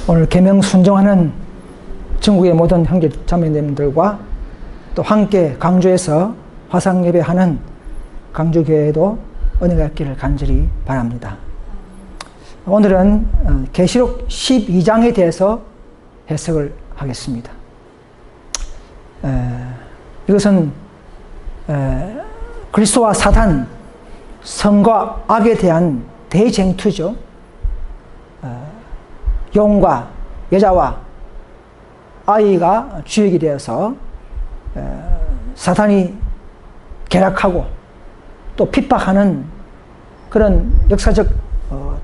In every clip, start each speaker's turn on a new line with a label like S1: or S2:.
S1: 오늘 계명 순종하는 전국의 모든 형제 자매님들과 또 함께 강주에서 화상 예배하는 강주교회도 은혜가 있기를 간절히 바랍니다. 오늘은 계시록 12장에 대해서 해석을 하겠습니다. 이것은 그리스도와 사탄, 선과 악에 대한 대쟁투죠. 용과 여자와 아이가 주역이 되어서 사탄이 계략하고 또 핍박하는 그런 역사적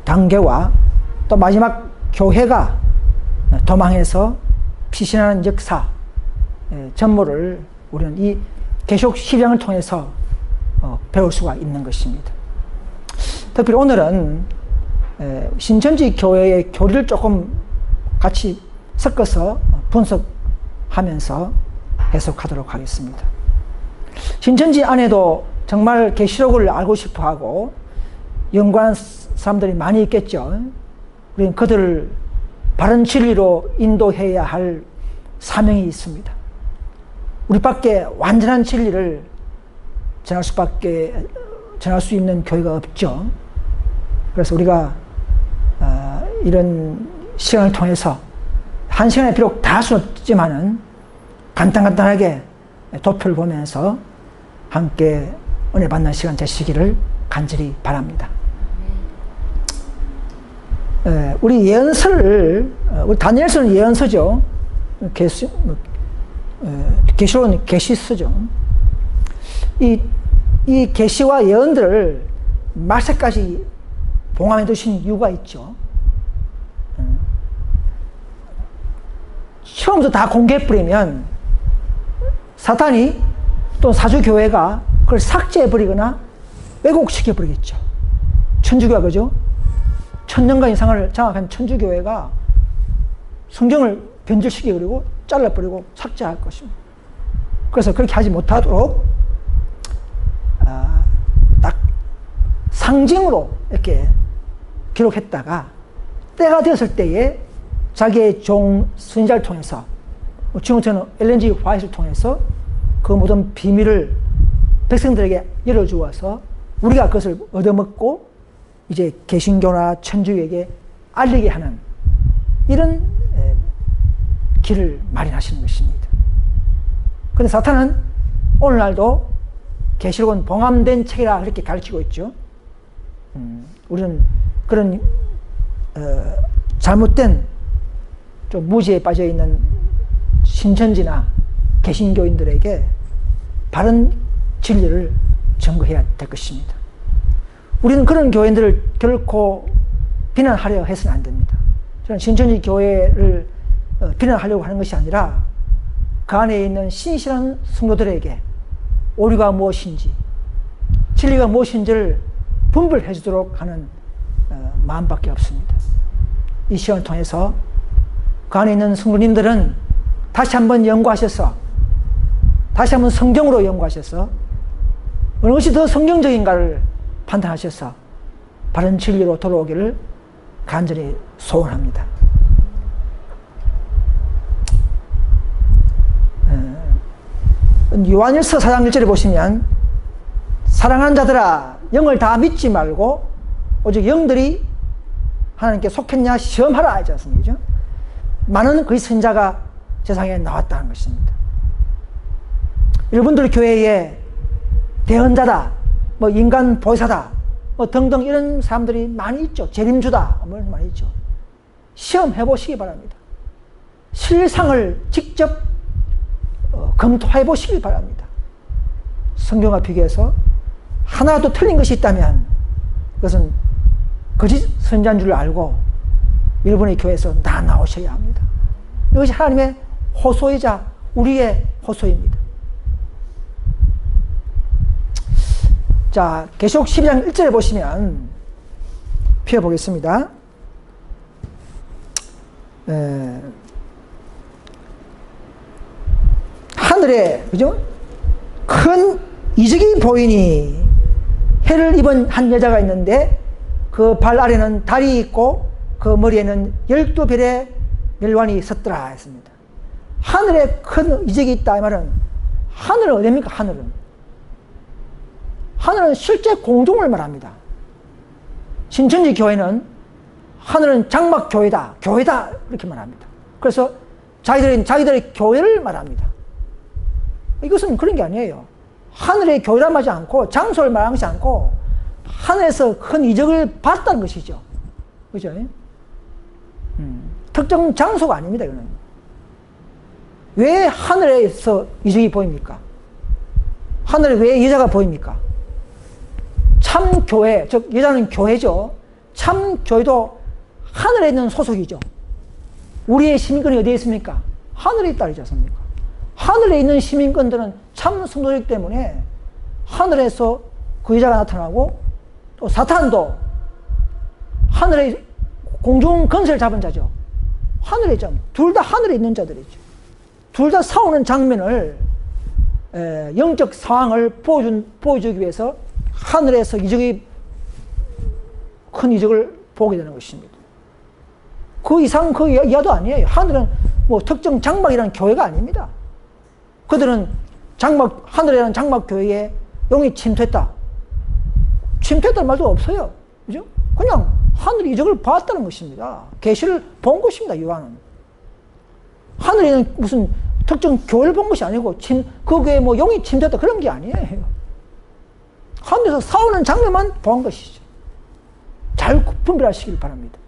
S1: 단계와 또 마지막 교회가 도망해서 피신하는 역사 전모를 우리는 이 계시록 12장을 통해서 배울 수가 있는 것입니다. 특별히 오늘은 신천지 교회의 교리를 조금 같이 섞어서 분석하면서 해석하도록 하겠습니다. 신천지 안에도 정말 계시록을 알고 싶어하고 연구하는 사람들이 많이 있겠죠. 우리는 그들을 바른 진리로 인도해야 할 사명이 있습니다. 우리밖에 완전한 진리를 전할 수 있는 교회가 없죠. 그래서 우리가 이런 시간을 통해서 한 시간에 비록 다 할 수는 없지만은 간단하게 도표를 보면서 함께 은혜 받는 시간 되시기를 간절히 바랍니다. 우리 예언서를, 우리 다니엘서는 예언서죠. 계시록은 계시서죠. 이 계시와 예언들을 말세까지 봉함해 두신 이유가 있죠. 처음부터 다 공개해버리면 사탄이 또 사주교회가 그걸 삭제해버리거나 왜곡시켜버리겠죠. 천주교가 그죠? 1000년간 이상을 장악한 천주교회가 성경을 변질시켜버리고 잘라버리고 삭제할 것입니다. 그래서 그렇게 하지 못하도록 딱 상징으로 이렇게 기록했다가 때가 되었을 때에 자기의 종 선지자를 통해서 지금부터는 엘렌 G 화이트를 통해서 그 모든 비밀을 백성들에게 열어주어서 우리가 그것을 얻어먹고 이제 개신교나 천주교에게 알리게 하는 이런 길을 마련하시는 것입니다. 그런데 사탄은 오늘날도 계시록은 봉함된 책이라 그렇게 가르치고 있죠. 우리는 그런 잘못된 좀 무지에 빠져있는 신천지나 개신교인들에게 바른 진리를 전거해야 될 것입니다. 우리는 그런 교인들을 결코 비난하려 해서는 안 됩니다. 저는 신천지 교회를 비난하려고 하는 것이 아니라 그 안에 있는 신실한 성도들에게 오류가 무엇인지 진리가 무엇인지를 분별해 주도록 하는 마음밖에 없습니다. 이 시간을 통해서 그 안에 있는 성도님들은 다시 한번 연구하셔서 다시 한번 성경으로 연구하셔서 어느 것이 더 성경적인가를 판단하셔서 바른 진리로 돌아오기를 간절히 소원합니다. 요한일서 4장 1절에 보시면 사랑하는 자들아 영을 다 믿지 말고 오직 영들이 하나님께 속했냐 시험하라 하지 않습니까? 많은 그리스도 선지자가 세상에 나왔다는 것입니다. 여러분들 교회에 대언자다, 뭐 인간 보혜사다, 뭐 등등 이런 사람들이 많이 있죠. 재림주다, 뭐 많이 있죠. 시험해 보시기 바랍니다. 실상을 직접 검토해 보시기 바랍니다. 성경과 비교해서 하나도 틀린 것이 있다면 그것은 거짓 선지자인 줄 알고 여러분의 교회에서 다 나오셔야 합니다. 이것이 하나님의 호소이자 우리의 호소입니다. 자, 계시록 12장 1절에 보시면 펴보겠습니다. 하늘에 그죠? 큰 이적이 보이니 해를 입은 한 여자가 있는데 그 발 아래는 달이 있고 그 머리에는 12별의 멸관이 섰더라 했습니다. 하늘에 큰 이적이 있다 이 말은 하늘은 어디입니까? 하늘은 실제 공중을 말합니다. 신천지 교회는 하늘은 장막교회다, 교회다 이렇게 말합니다. 그래서 자기들의 교회를 말합니다. 이것은 그런 게 아니에요. 하늘의 교회라 말하지 않고 장소를 말하는 것이 않고 하늘에서 큰 이적을 봤다는 것이죠. 그죠? 특정 장소가 아닙니다. 이거는. 왜 하늘에서 이적이 보입니까? 하늘에 왜 여자가 보입니까? 참 교회, 즉 여자는 교회죠. 참 교회도 하늘에 있는 소속이죠. 우리의 시민권이 어디에 있습니까? 하늘에 있다 그러지 않습니까? 하늘에 있는 시민권들은 참 성도이기 때문에 하늘에서 그 여자가 나타나고 또 사탄도 하늘에 공중 건설을 잡은 자죠. 하늘에 있죠. 둘 다 하늘에 있는 자들이죠. 둘 다 싸우는 장면을 영적 상황을 보여주기 위해서 하늘에서 큰 이적을 보게 되는 것입니다. 그 이상 그 이하도 아니에요. 하늘은 뭐 특정 장막이라는 교회가 아닙니다. 그들은 하늘이라는 장막교회에 영이 침투했다. 침투했다는 말도 없어요. 그죠? 그냥 하늘이 이적을 봤다는 것입니다. 계시를 본 것입니다. 요한은. 하늘에는 무슨 특정 교회를 본 것이 아니고 그 교회에 뭐 영이 침투했다 그런 게 아니에요. 하늘에서 싸우는 장면만 본 것이죠. 잘 분별하시길 바랍니다.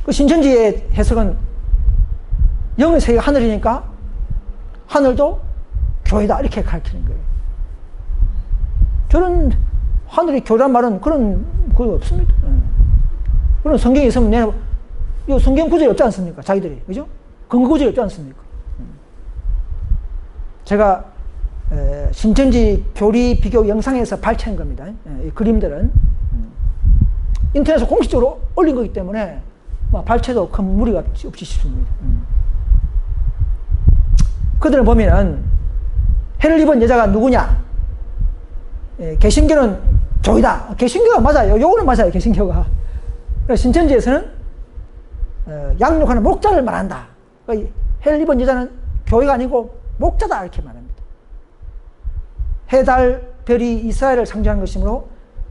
S1: 그 신천지의 해석은 영의 세계가 하늘이니까 하늘도 교회다 이렇게 가르치는 거예요. 저는 하늘이 교회란 말은 그런 거 없습니다. 그런 성경에 있으면 이 성경 구절이 없지 않습니까? 자기들이 그죠? 근거 구절이 없지 않습니까? 제가 신천지 교리 비교 영상에서 발췌한 겁니다. 이 그림들은 인터넷에 공식적으로 올린 거기 때문에 발췌도 큰 무리가 없이 싶습니다. 그들을 보면은 해를 입은 여자가 누구냐? 개신교는 교회다. 개신교가 맞아요. 요거는 맞아요. 개신교가. 신천지에서는 양육하는 목자를 말한다. 해를 입은 여자는 교회가 아니고 목자다 이렇게 말합니다. 해, 달, 별이 이스라엘을 상징하는 것이므로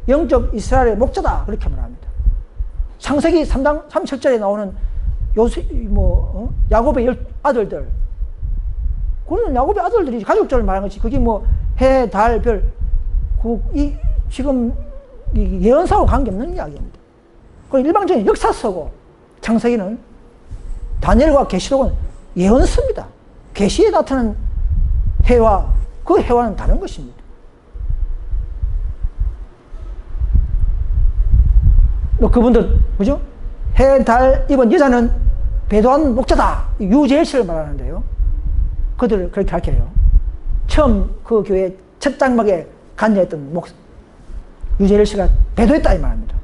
S1: 영적 이스라엘의 목자다 그렇게 말합니다. 창세기 3장 37절에 나오는 야곱의 아들들, 그거는 야곱의 아들들이 가족들을 말하는 것이 그게 뭐 해, 달, 별, 지금 예언사하고 관계없는 이야기입니다. 그리고 일방적인 역사서고 창세기는 다니엘과 계시록은 예언서입니다. 계시에 나타나는 해와 그 해와는 다른 것입니다. 그분들 그죠? 해, 달 입은 여자는 배도한 목자다. 유재일씨를 말하는데요. 그들을 그렇게 가르쳐요. 처음 그 교회 첫 장막에 관여했던 유재일씨가 배도했다 이 말입니다.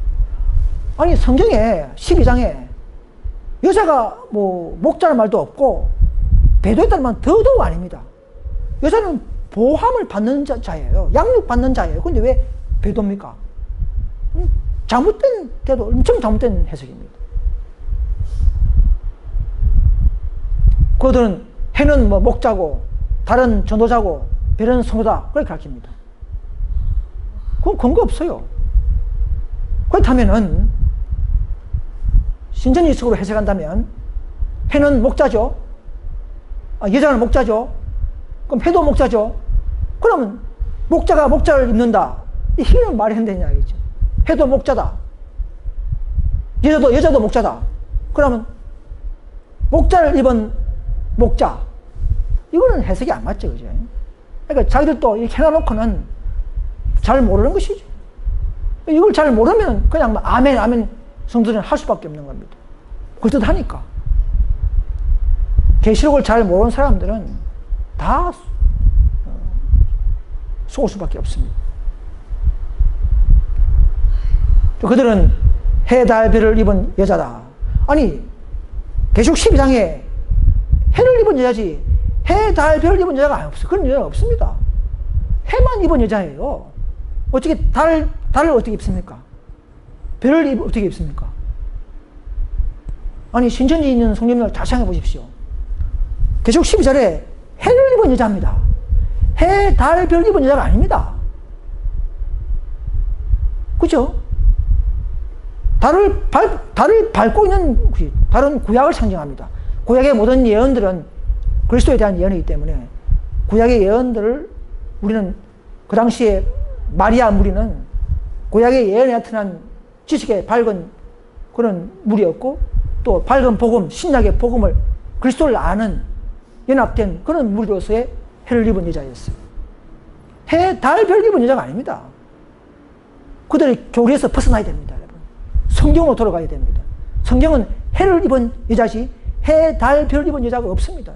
S1: 아니 성경에 12장에 여자가 뭐 목자는 말도 없고 배도했다는 말은 더더욱 아닙니다. 여자는 보함을 받는 자예요. 양육받는 자예요. 근데 왜 배도입니까? 잘못된 태도, 엄청 잘못된 해석입니다. 그들은 해는 뭐 목자고 달은 전도자고 별은 성도다 그렇게 가르칩니다. 그건 근거 없어요. 그렇다면은 신천지식으로 해석한다면 해는 목자죠. 여자는 목자죠. 그럼 해도 목자죠. 그러면 목자가 목자를 입는다. 이게 말이 안 되는 이야기죠. 해도 목자다. 여자도 목자다. 그러면 목자를 입은 목자. 이거는 해석이 안 맞죠. 그죠? 그러니까 자기들도 이렇게 해놔놓고는 잘 모르는 것이죠. 이걸 잘 모르면 그냥 아멘, 아멘 성도들은 할 수밖에 없는 겁니다. 그럴듯하니까. 계시록을 잘 모르는 사람들은 다 속을 수밖에 없습니다. 그들은 해, 달, 별을 입은 여자다. 아니 계시록 12장에 해를 입은 여자지 해, 달, 별을 입은 여자가 없어요. 그런 여자가 없습니다. 해만 입은 여자예요. 어떻게 달을 어떻게 입습니까? 별을 어떻게 입습니까? 아니, 신천지에 있는 성도님들 다시 생각해 보십시오. 계속 12절에 해를 입은 여자입니다. 해, 달, 별 입은 여자가 아닙니다. 그죠? 달을 밟고 있는, 달은 구약을 상징합니다. 구약의 모든 예언들은 그리스도에 대한 예언이기 때문에 구약의 예언들을 우리는 그 당시에 마리아 무리는 구약의 예언에 나타난 지식에 밝은 그런 무리였고 또 밝은 복음, 신약의 복음을 그리스도를 아는 연합된 그런 무리로서의 해를 입은 여자였어요. 해, 달, 별 입은 여자가 아닙니다. 그들의 교리에서 벗어나야 됩니다, 여러분. 성경으로 돌아가야 됩니다. 성경은 해를 입은 여자지 해, 달, 별 입은 여자가 없습니다.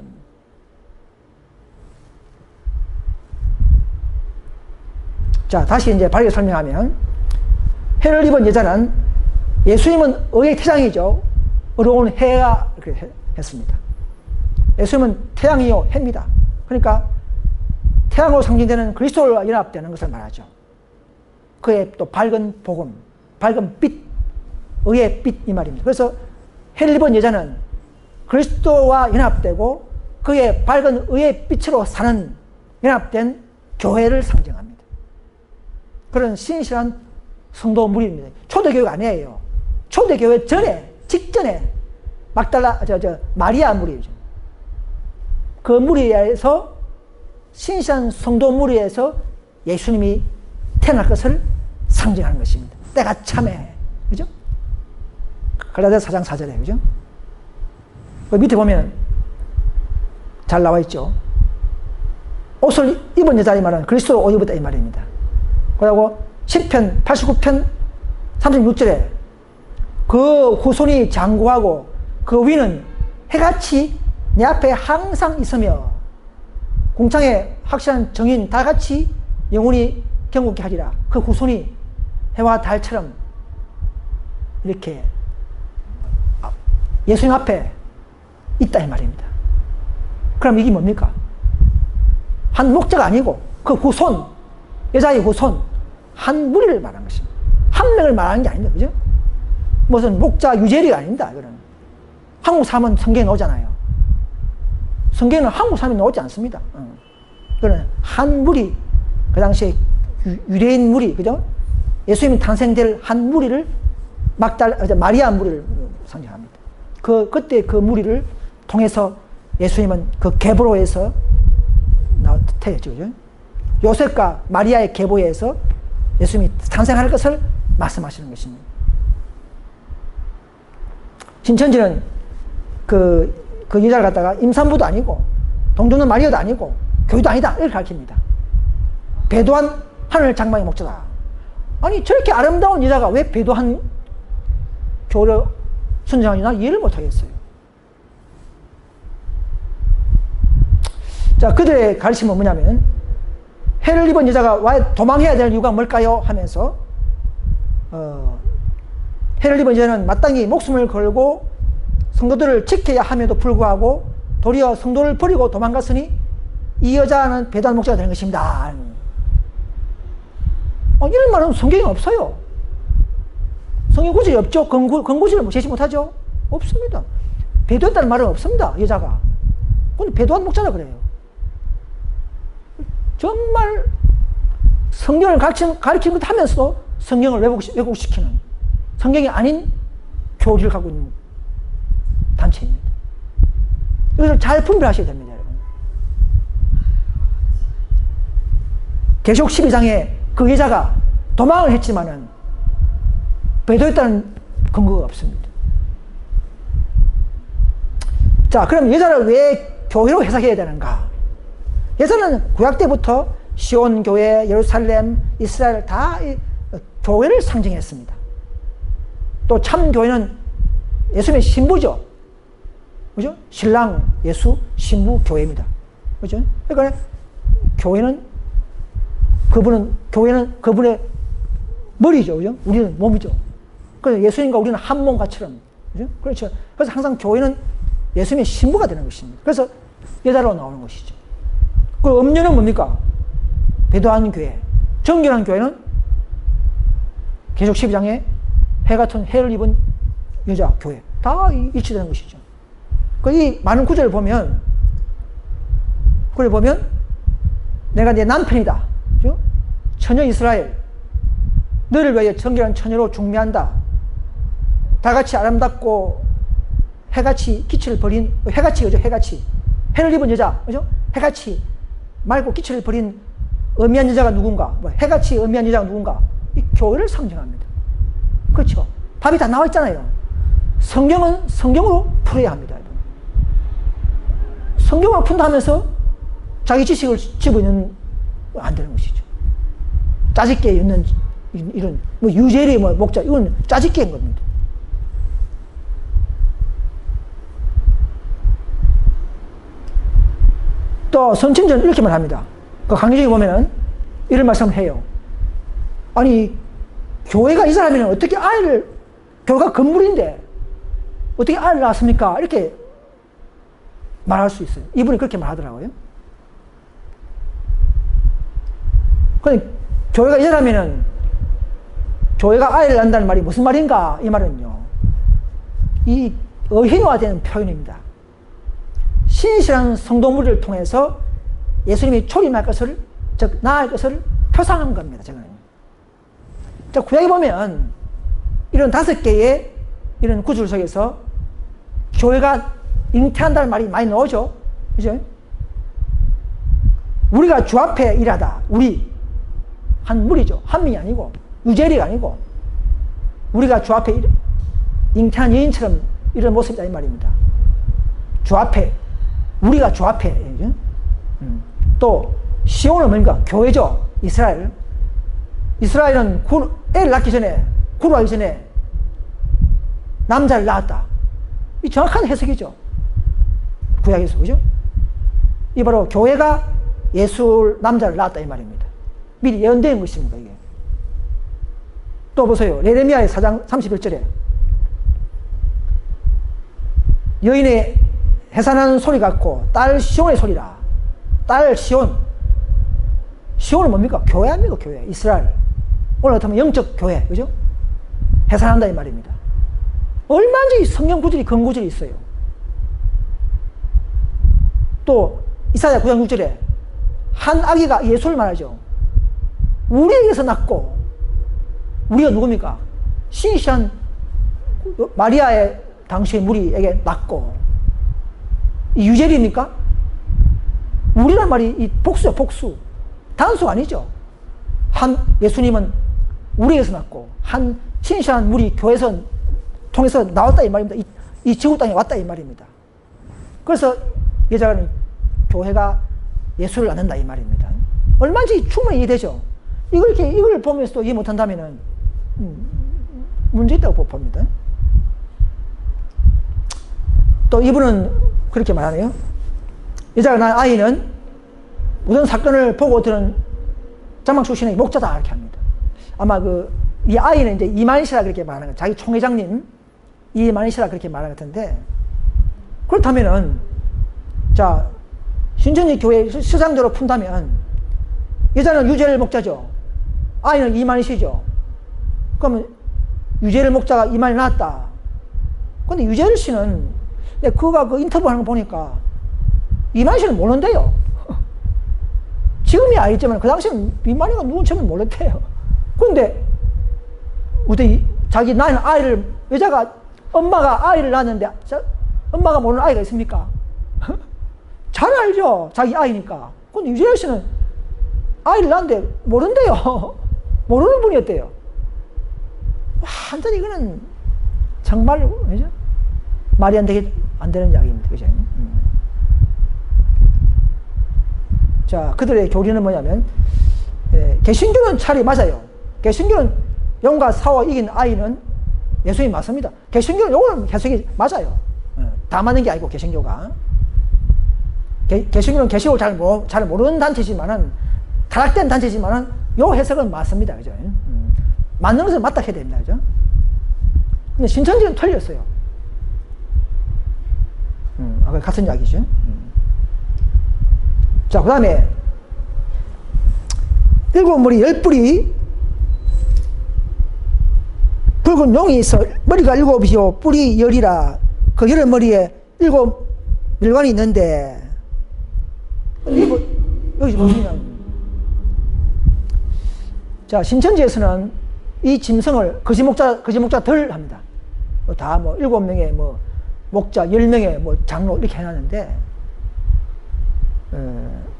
S1: 자, 다시 이제 바르게 설명하면 해를 입은 여자는 예수님은 의의 태장이죠. 어려운 해가 그렇게 했습니다. 예수님은 태양이요 해입니다. 그러니까 태양으로 상징되는 그리스도와 연합되는 것을 말하죠. 그의 또 밝은 복음, 밝은 빛, 의의 빛 이 말입니다. 그래서 해를 입은 여자는 그리스도와 연합되고 그의 밝은 의의 빛으로 사는 연합된 교회를 상징합니다. 그런 신실한 성도 무리입니다. 초대교회가 아니에요. 초대교회 전에, 직전에 마리아 무리죠. 그 무리에서 신실한 성도 무리에서 예수님이 태어날 것을 상징하는 것입니다. 때가 참해. 그죠? 갈라디아서 4장 4절에, 그죠? 그 밑에 보면 잘 나와 있죠. 옷을 입은 여자 이 말은 그리스도로 옷 입었다 이 말입니다. 그리고 10편, 89편 36절에 그 후손이 장구하고 그 위는 해같이 내 앞에 항상 있으며 공창의 확실한 정인 다같이 영원히 경고케 하리라. 그 후손이 해와 달처럼 이렇게 예수님 앞에 있다 이 말입니다. 그럼 이게 뭡니까? 한 목자가 아니고 그 후손, 여자의 후손, 한 무리를 말하는 것입니다. 한 명을 말하는 게 아닙니다. 그죠? 무슨 목자 유재리가 아닙니다. 이거는. 한국 사람은 성경에 나오잖아요. 성경은 한국 사람이 나오지 않습니다. 그거는 한 무리, 그 당시에 유대인 무리, 그죠? 예수님이 탄생될 한 무리를 마리아 무리를 상징합니다. 그때 그 무리를 통해서 예수님은 그 계보로에서 태어났죠. 그죠? 요셉과 마리아의 계보에서 예수님이 탄생할 것을 말씀하시는 것입니다. 신천지는 그 여자를 갖다가 임산부도 아니고 동정녀 마리아도 아니고 교회도 아니다 이렇게 가르칩니다. 배도한 하늘 장막의 목자다. 아니 저렇게 아름다운 여자가 왜 배도한 교회를 순종하지? 나 이해를 못하겠어요. 자, 그들의 가르침은 뭐냐면 해를 입은 여자가 도망해야 될 이유가 뭘까요? 하면서 해를 입은 여자는 마땅히 목숨을 걸고 성도들을 지켜야 함에도 불구하고 도리어 성도를 버리고 도망갔으니 이 여자는 배도한 목자가 되는 것입니다. 이런 말은 성경에 없어요. 성경 구절이 없죠. 근구절을 제시 못하죠. 없습니다. 배도했다는 말은 없습니다. 여자가. 근데 배도한 목자라 그래요. 정말 성경을 가르치는 것 하면서도 성경을 왜곡시키는 성경이 아닌 교리를 갖고 있는 단체입니다. 이것을 잘 분별하셔야 됩니다, 여러분. 계시록 12장에 그 여자가 도망을 했지만은 배도했다는 근거가 없습니다. 자, 그럼 여자를 왜 교회로 해석해야 되는가? 여자는 구약 때부터 시온 교회, 예루살렘, 이스라엘 다 교회를 상징했습니다. 또 참 교회는 예수님의 신부죠. 그죠? 신랑 예수, 신부 교회입니다. 그죠? 그러니까 교회는 그분의 머리죠. 그죠? 우리는 몸이죠. 그래서 예수님과 우리는 한 몸같처럼. 그죠? 그렇죠. 그래서 항상 교회는 예수님의 신부가 되는 것입니다. 그래서 여자로 나오는 것이죠. 그 음녀는 뭡니까? 배도한 교회. 정결한 교회는 계시록 12장에 해 같은 해를 입은 여자 교회. 다 일치되는 것이죠. 이 많은 구절을 보면, 그걸 보면, 내가 내 남편이다. 그죠? 처녀 이스라엘. 너를 위하여 정결한 처녀로 중매한다. 달같이 아름답고 해같이 기치를 버린, 해같이, 그죠? 해같이. 해를 입은 여자. 그죠? 해같이 맑고 기치를 버린 어미한 여자가 누군가? 해같이 어미한 여자가 누군가? 이 교회를 상징합니다. 그렇죠? 답이 다 나와 있잖아요. 성경은 성경으로 풀어야 합니다. 성경을 푼다 하면서 자기 지식을 집어넣으면 안 되는 것이죠. 짜집게 있는 이런 유재리 목자, 이건 짜집게 한 겁니다. 또 선친전 이렇게 말합니다. 그 강의중에 보면은 이런 말씀을 해요. 아니, 교회가 이 사람이면 어떻게 아이를, 교회가 건물인데 어떻게 아이를 낳았습니까? 이렇게 말할 수 있어요. 이분이 그렇게 말하더라고요. 근데 교회가 이 사람이면 교회가 아이를 낳는다는 말이 무슨 말인가? 이 말은요, 이 의인화되는 표현입니다. 신실한 성도 무리를 통해서 예수님이 초림할 것을, 즉 나을 것을 표상한 겁니다. 저는. 자, 구약에 보면 이런 5개의 이런 구절 속에서 교회가 잉태한다는 말이 많이 나오죠. 그죠? 우리가 주 앞에 일하다. 우리 한 무리죠. 한 명이 아니고 유재리가 아니고 우리가 주 앞에 잉태한 여인처럼 이런 모습이다 이 말입니다. 주 앞에, 우리가 주 앞에. 또 시온은 뭡니까? 교회죠. 이스라엘. 이스라엘은 애를 낳기 전에, 구루하기 전에 남자를 낳았다. 이 정확한 해석이죠. 구약에서. 그죠? 이 바로 교회가 예수 남자를 낳았다 이 말입니다. 미리 예언된 것입니다. 이게. 또 보세요. 예레미야의 4장 31절에 여인의 해산하는 소리 같고 딸 시온의 소리라. 딸 시온. 시온은 뭡니까? 교회 아닙니까? 교회. 이스라엘. 오늘 어떻게 보면 영적 교회. 그죠? 해산한다 이 말입니다. 얼마든지 성경 구절이, 근구절이 있어요. 또 이사야 9장 6절에 한 아기가 예수를 말하죠. 우리에게서 낳고, 우리가 누굽니까? 신시한 마리아의 당시의 무리에게 낳고, 이 유재리입니까? 우리란 말이 이 복수죠, 복수. 단수가 아니죠. 한 예수님은 우리에게서 낳고, 한 신시한 무리 교회에서 통해서 나왔다 이 말입니다. 이 지구 땅에 왔다 이 말입니다. 그래서 여자는 교회가 예수를 낳는다 이 말입니다. 얼마든지 충분히 이해되죠. 이걸 보면서도 이해 못한다면은 문제 있다고 봅니다. 또 이분은 그렇게 말하네요. 여자가 낳은 아이는 모든 사건을 보고 들은 장막 출신의 목자다 이렇게 합니다. 아마 이 아이는 이제 이만희 씨라 그렇게 말하는 거예요. 자기 총회장님 이만희 씨라 그렇게 말하는 것 같은데, 그렇다면은 자, 신천지 교회 시상대로 푼다면 여자는 유재를 목자죠. 아이는 이만희 씨죠. 그러면 유재를 목자가 이만희 낳았다. 근데 유재를 씨는 그가 그 인터뷰 하는 거 보니까 이만희 씨는 모른대요. 지금이 알겠지만 그 당시에는 이만희가 누군지는 몰랐대요. 그런데 어떻게 자기 낳은 아이를, 여자가 엄마가 아이를 낳았는데 엄마가 모르는 아이가 있습니까? 잘 알죠. 자기 아이니까. 근데 유재열 씨는 아이를 낳았는데 모른대요. 모르는 분이었대요. 완전히 이거는 정말 그죠? 말이 안 되는 이야기입니다. 그죠? 자, 그들의 교리는 뭐냐면, 개신교는 차라리 맞아요. 개신교는 영과 사와 이긴 아이는 예수님이 맞습니다. 개신교는 요거는 해석이 맞아요. 다 맞는 게 아니고, 개신교가. 개신교는 개신교를 잘 모르는 단체지만은, 타락된 단체지만은, 요 해석은 맞습니다. 그죠? 맞는 것은 맞다 해야 됩니다. 그죠? 근데 신천지는 틀렸어요. 아까 같은 이야기죠. 자, 그 다음에, 7무리 10뿌리, 붉은 용이 있어 머리가 7이요 뿔이 10이라 그 여덟 머리에 일곱 멸관이 있는데, 여기 보시면, 자, 신천지에서는 이 짐승을 거짓 목자들 합니다. 다 뭐, 7명의 뭐, 목자, 10명의 뭐, 장로 이렇게 해놨는데,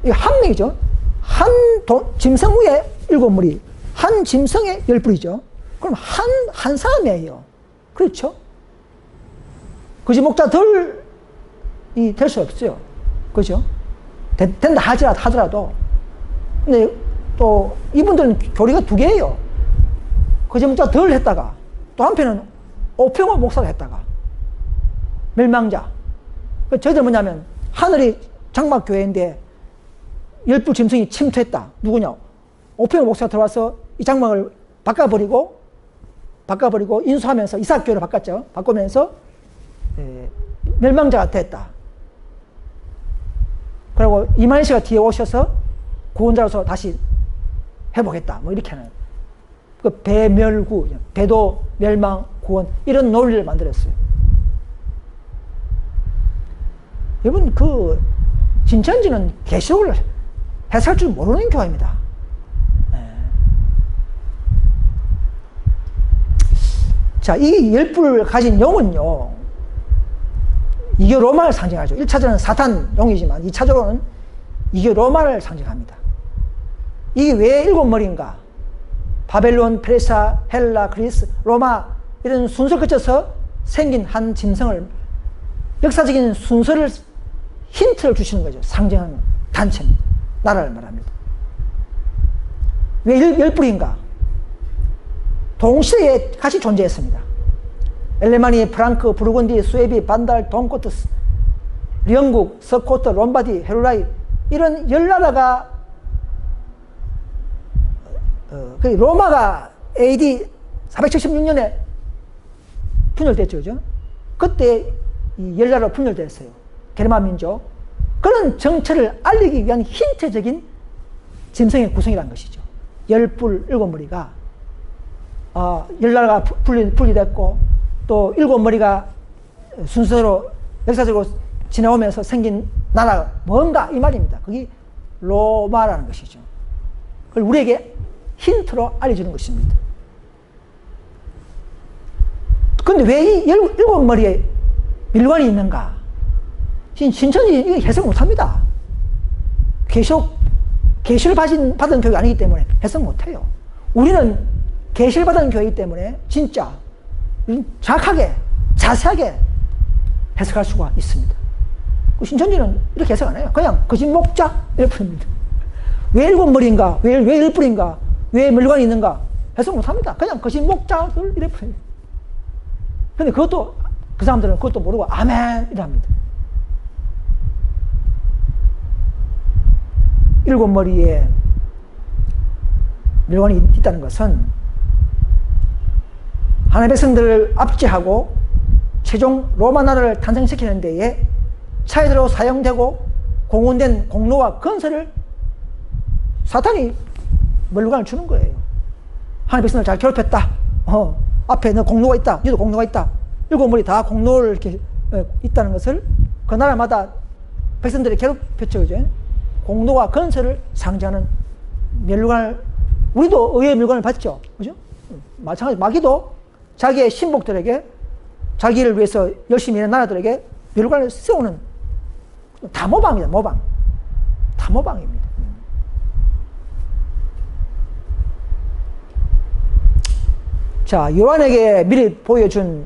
S1: 이게 한 명이죠. 짐승 위에 7머리, 한 짐승에 10뿔이죠. 그럼 한 사람이에요. 그렇죠? 거짓 목자들이 될 수 없어요. 그죠? 된다 하더라도. 근데 또 이분들은 교리가 두 개예요. 거짓 목자들 했다가 또 한편은 오평호 목사를 했다가 멸망자. 저희들 뭐냐면 하늘이 장막교회인데 10뿔 짐승이 침투했다. 누구냐? 오평호 목사가 들어와서 이 장막을 바꿔버리고 인수하면서 이삭교회로 바꿨죠. 바꾸면서 멸망자가 됐다. 그리고 이만희 씨가 뒤에 오셔서 구원자로서 다시 회복했다. 뭐 이렇게 하는 그 배멸구, 배도 멸망 구원 이런 논리를 만들었어요. 여러분 그 신천지는 계시록을 해석할 줄 모르는 교회입니다. 자, 이 10뿔을 가진 용은요, 이게 로마를 상징하죠. 1차적으로는 사탄 용이지만 2차적으로는 이게 로마를 상징합니다. 이게 왜 7머리인가? 바벨론, 페르시아, 헬라, 그리스, 로마 이런 순서를 거쳐서 생긴 한 짐승을 역사적인 순서를 힌트를 주시는 거죠. 상징하는 단체입니다. 나라를 말합니다. 왜 10뿔인가? 동시대에 같이 존재했습니다. 엘레마니, 프랑크, 부르곤디, 수에비, 반달, 돈코트스, 영국, 서코트, 롬바디, 헤루라이 이런 10나라가 로마가 AD 476년에 분열됐죠. 그죠? 그때 이 10나라로 분열됐어요. 게르만 민족. 그런 정체를 알리기 위한 힌트적인 짐승의 구성이라는 것이죠. 10뿔 7머리가 10나라가 분리됐고 또 7머리가 순서로 역사적으로 지나오면서 생긴 나라가 뭔가 이 말입니다. 그게 로마라는 것이죠. 그걸 우리에게 힌트로 알려주는 것입니다. 그런데 왜 이 7머리에 밀관이 있는가? 신천지 이거 해석 못합니다. 계시를 받은 교회가 아니기 때문에 해석 못해요. 우리는 계시를 받은 교회이기 때문에 진짜 정확하게 자세하게 해석할 수가 있습니다. 신천지는 이렇게 해석 안 해요. 그냥 거짓 목자 이렇게 풉니다. 왜 7머리인가? 왜 10뿔인가? 왜 멸관이 있는가? 해석 못합니다. 그냥 거짓 목자들 이렇게 풉니다. 근데 그것도 그 사람들은 그것도 모르고 아멘 이랍니다. 7머리에 멸관이 있다는 것은 하나님의 백성들을 압제하고 최종 로마 나라를 탄생시키는 데에 차이대로 사용되고 공헌된 공로와 건설을 사탄이 멸관을 주는 거예요. 하나님의 백성을 잘 괴롭혔다. 앞에 너 공로가 있다. 너도 공로가 있다. 7머리 다 공로를 이렇게 있다는 것을 그 나라마다 백성들이 괴롭혔죠. 그죠? 공로와 건설을 상징하는 멸관을, 우리도 의의 멸관을 받죠. 그죠? 마찬가지, 마귀도 자기의 신복들에게, 자기를 위해서 열심히 일하는 나라들에게 멸관을 세우는, 다 모방입니다. 모방. 다 모방입니다. 자, 요한에게 미리 보여준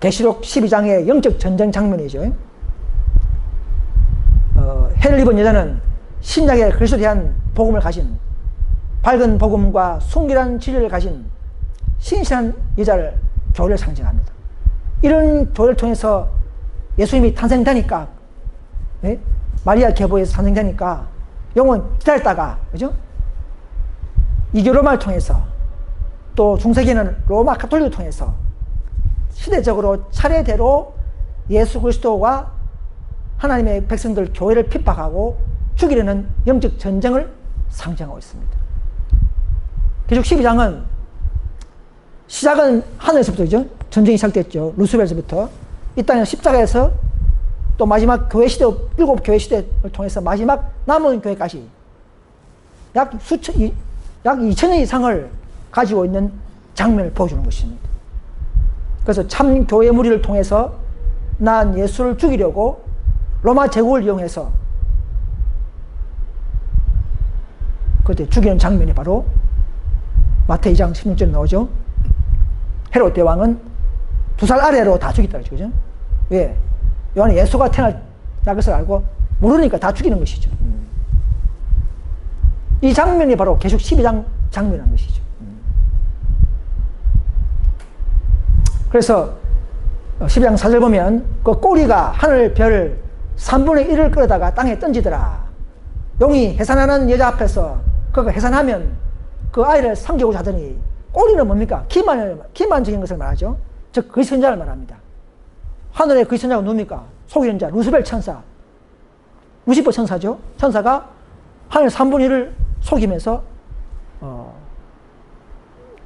S1: 계시록 12장의 영적 전쟁 장면이죠. 해를 입은 여자는 신약의 그리스도에 대한 복음을 가진, 밝은 복음과 순결한 진리를 가진 신실한 여자를, 교회를 상징합니다. 이런 교회를 통해서 예수님이 탄생되니까, 네? 마리아 계보에서 탄생되니까 영원 기다렸다가, 그죠? 이교 로마를 통해서 또 중세기에는 로마 가톨릭을 통해서 시대적으로 차례대로 예수 그리스도와 하나님의 백성들 교회를 핍박하고 죽이려는 영적 전쟁을 상징하고 있습니다. 계시록 12장은 시작은 하늘에서부터죠. 전쟁이 시작됐죠. 루스벨에서부터. 이 땅의 십자가에서 또 마지막 교회 시대, 7교회 시대를 통해서 마지막 남은 교회까지 약 2000년 이상을 가지고 있는 장면을 보여주는 것입니다. 그래서 참 교회 무리를 통해서 난 예수를 죽이려고 로마 제국을 이용해서 그때 죽이는 장면이 바로 마태이 2장 16절에 나오죠. 헤롯 대왕은 2살 아래로 다 죽였다 그러죠. 왜? 요한이 예수가 태어날 것을 알고 모르니까 다 죽이는 것이죠. 이 장면이 바로 계속 12장 장면이라는 것이죠. 그래서 12장 4절 보면 그 꼬리가 하늘 별 3분의 1을 끌어다가 땅에 던지더라. 용이 해산하는 여자 앞에서 그가 해산하면 그 아이를 삼키고자 하더니 꼬리는 뭡니까? 기만적인 것을 말하죠. 즉 그리스도인자를 말합니다. 하늘의 그리스도인자가 누굽니까? 속이는 자 루시벨 천사, 루시퍼 천사죠. 천사가 하늘 3분의 1을 속이면서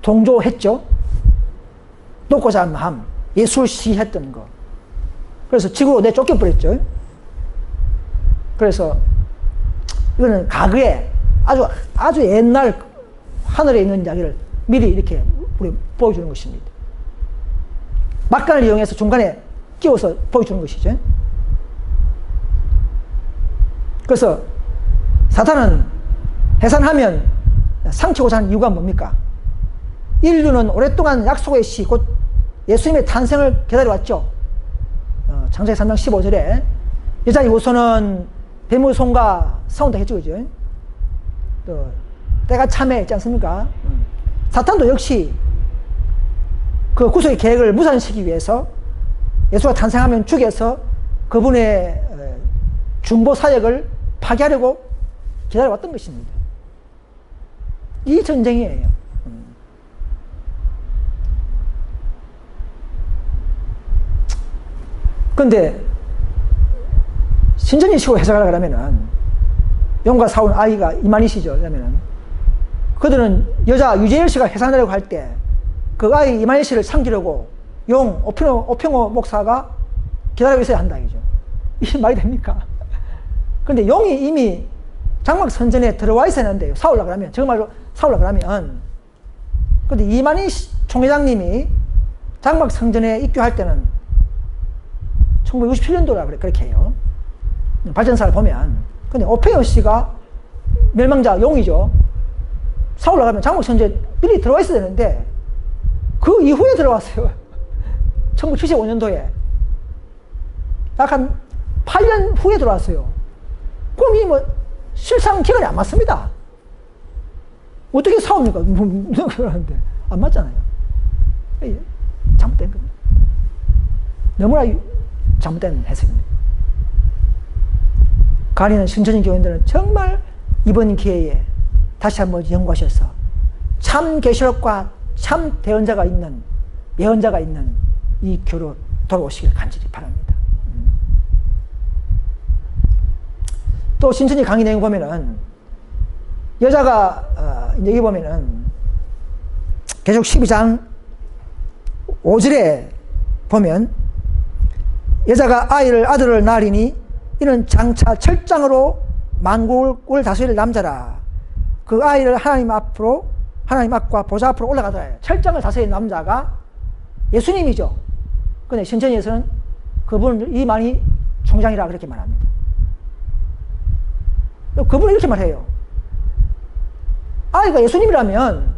S1: 동조했죠. 놓고자 한 마음, 예수를 시했던 거. 그래서 지구로 내쫓겨버렸죠. 그래서 이거는 과거에 아주 옛날 하늘에 있는 이야기를 미리 이렇게 우리 보여주는 것입니다. 막간을 이용해서 중간에 끼워서 보여주는 것이죠. 그래서 사탄은 해산하면 상치고자 하는 이유가 뭡니까? 인류는 오랫동안 약속의 시, 곧 예수님의 탄생을 기다려왔죠. 창세기 3장 15절에 여자의 후손은 뱀의 손과 싸운다 했죠. 그죠? 또 때가 참해 있지 않습니까? 사탄도 역시 그 구속의 계획을 무산시키기 위해서 예수가 탄생하면 죽여서 그분의 중보 사역을 파괴하려고 기다려왔던 것입니다. 이 전쟁이에요. 그런데 신전이시고 해석하려고 하면은 용과 사온 아이가 이만희시죠. 그러면은 그들은 여자 유재열 씨가 해산하려고 할 때 그 아이 이만희 씨를 삼키려고 용 오평호 목사가 기다리고 있어야 한다 이죠. 이게 말이 됩니까? 그런데 용이 이미 장막 선전에 들어와 있어야 하는데요. 싸우려고 하면, 정말로 싸우려고 하면. 근데 이만희 총회장님이 장막 성전에 입교할 때는 1967년도라 그렇게 해요. 발전사를 보면. 근데 오페어 씨가 멸망자 용이죠. 싸우려고 하면 장막 성전에 미리 들어와 있어야 되는데 그 이후에 들어왔어요. 1975년도에. 약 한 8년 후에 들어왔어요. 그럼 이 실상 기간이 안 맞습니다. 어떻게 싸웁니까? 그러는데 안 맞잖아요. 잘못된 겁니다. 너무나 잘못된 해석입니다. 가리는 신천지 교인들은 정말 이번 기회에 다시 한번 연구하셔서 참 계시록과 참 대언자가 있는, 예언자가 있는 이 교로 돌아오시길 간절히 바랍니다. 또 신천지 강의 내용 보면은 여자가 여기 보면은 계속 12장 5절에 보면 여자가 아들을 낳으리니 이는 장차 철장으로 만국을 다스릴 남자라. 그 아이를 하나님 앞과 보좌 앞으로 올라가더라. 철장을 다스릴 남자가 예수님이죠. 근데 신천지에서는 그분을 이만희 총장이라 그렇게 말합니다. 그분이 이렇게 말해요. 아이가 예수님이라면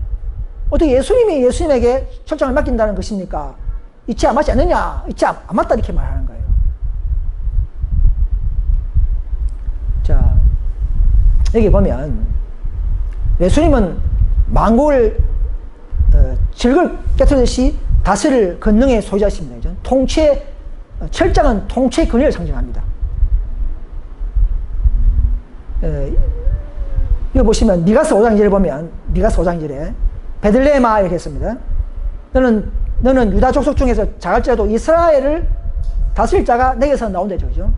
S1: 어떻게 예수님이 예수님에게 철장을 맡긴다는 것입니까? 이치 안 맞지 않느냐? 이치 안 맞다 이렇게 말하는 거예요. 자, 여기 보면 예수님은 만국을 질걸 깨뜨리듯이 다스릴 권능의 소유자십니다. 철장은 통치의 권위를 상징합니다. 이거 보시면 미가서 5장 2절에 보면 미가서 5장 2절에 베들레헴아 이렇게 했습니다. 너는 유다 족속 중에서 작을지라도 이스라엘을 다스릴 자가 내게서 나온다죠. 그죠?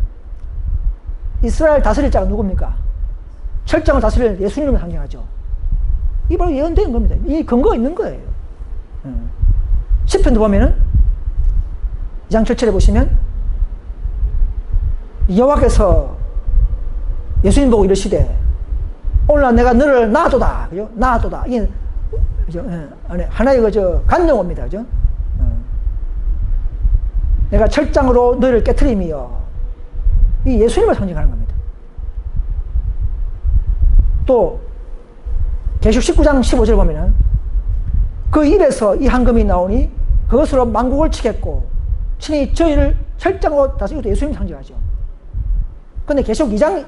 S1: 이스라엘 다스릴 자가 누굽니까? 철장을 다스릴 예수님을 상징하죠. 이게 바로 예언된 겁니다. 이 근거가 있는 거예요. 시편도 보면은 2장 7절에 보시면 여호와께서 예수님 보고 이러시되 오늘날 내가 너를 낳아도다. 그죠? 낳아도다. 이게 그죠? 하나의 그저 간용어입니다. 그죠? 내가 철장으로 너희를 깨트리며 이 예수님을 상징하는 겁니다. 또 계시록 19장 15절 보면은 그 입에서 이 황금이 나오니 그것으로 만국을 치겠고 친히 저희를 철장으로 다스리고, 이것도 예수님 상징하죠. 근데 계시록 2장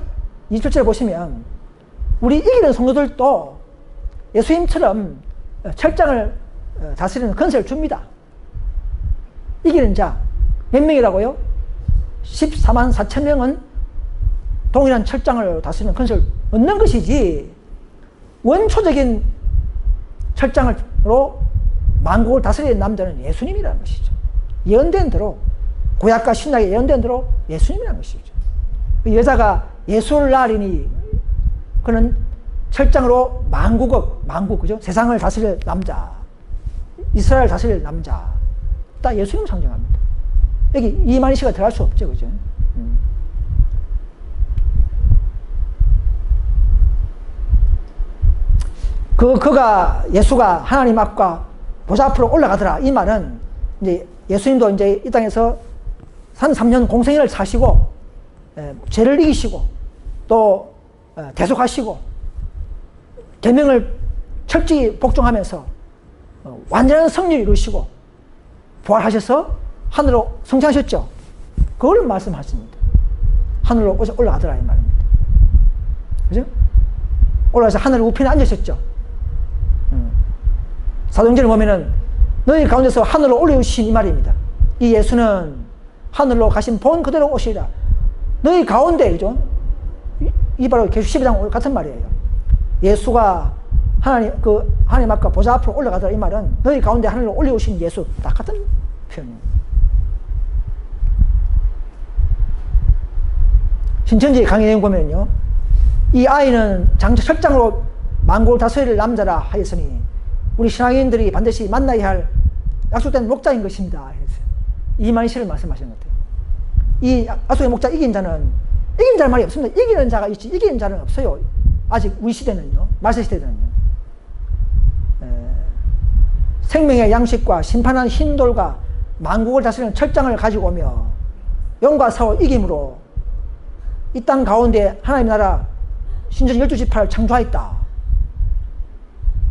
S1: 27절에 보시면 우리 이기는 성도들도 예수님처럼 철장을 다스리는 권세를 줍니다. 이기는 자 몇 명이라고요? 14만 4천 명은 동일한 철장을 다스리는 권세를 얻는 것이지, 원초적인 철장으로 만국을 다스리는 남자는 예수님이라는 것이죠. 예언된 대로, 구약과 신약에 예언된 대로 예수님이라는 것이죠. 그 여자가 예수를 낳으리니 그는 철장으로 만국, 그죠? 세상을 다스릴 남자, 이스라엘 다스릴 남자, 다 예수님 상징합니다. 여기 이만희 씨가 들어갈 수 없죠, 그죠? 예수가 하나님 앞과 보좌 앞으로 올라가더라. 이 말은 이제 예수님도 이제 이 땅에서 3년 공생애를 사시고, 죄를 이기시고, 또 대속하시고, 계명을 철저히 복종하면서 완전한 승리를 이루시고 부활하셔서 하늘로 승천하셨죠. 그걸 말씀하십니다. 하늘로 올라가더라 이 말입니다. 그죠? 올라가서 하늘 우편에 앉으셨죠. 사도행전을 보면은 너희 가운데서 하늘로 올려오신 이 말입니다. 이 예수는 하늘로 가신 본 그대로 오시리라. 너희 가운데, 그죠? 이 바로 계시록 12장 같은 말이에요. 예수가 하나님 앞과 보좌 앞으로 올라가더라 이 말은 너희 가운데 하늘로 올려오신 예수, 딱 같은 표현입니다. 신천지 강의 내용 보면요, 이 아이는 철장으로 만국을 다스릴 남자라 하였으니 우리 신앙인들이 반드시 만나야 할 약속된 목자인 것입니다. 이만희 씨를 말씀하시는 것 같아요. 이 약속의 목자 이긴 자는 말이 없습니다. 이기는 자가 있지 이기는 자는 없어요. 아직 우리 시대는요, 말세 시대는요. 생명의 양식과 심판한 흰 돌과 만국을 다스리는 철장을 가지고 오며 영과 사와 이김으로 이 땅 가운데 하나님의 나라 신전 12지파를 창조하였다.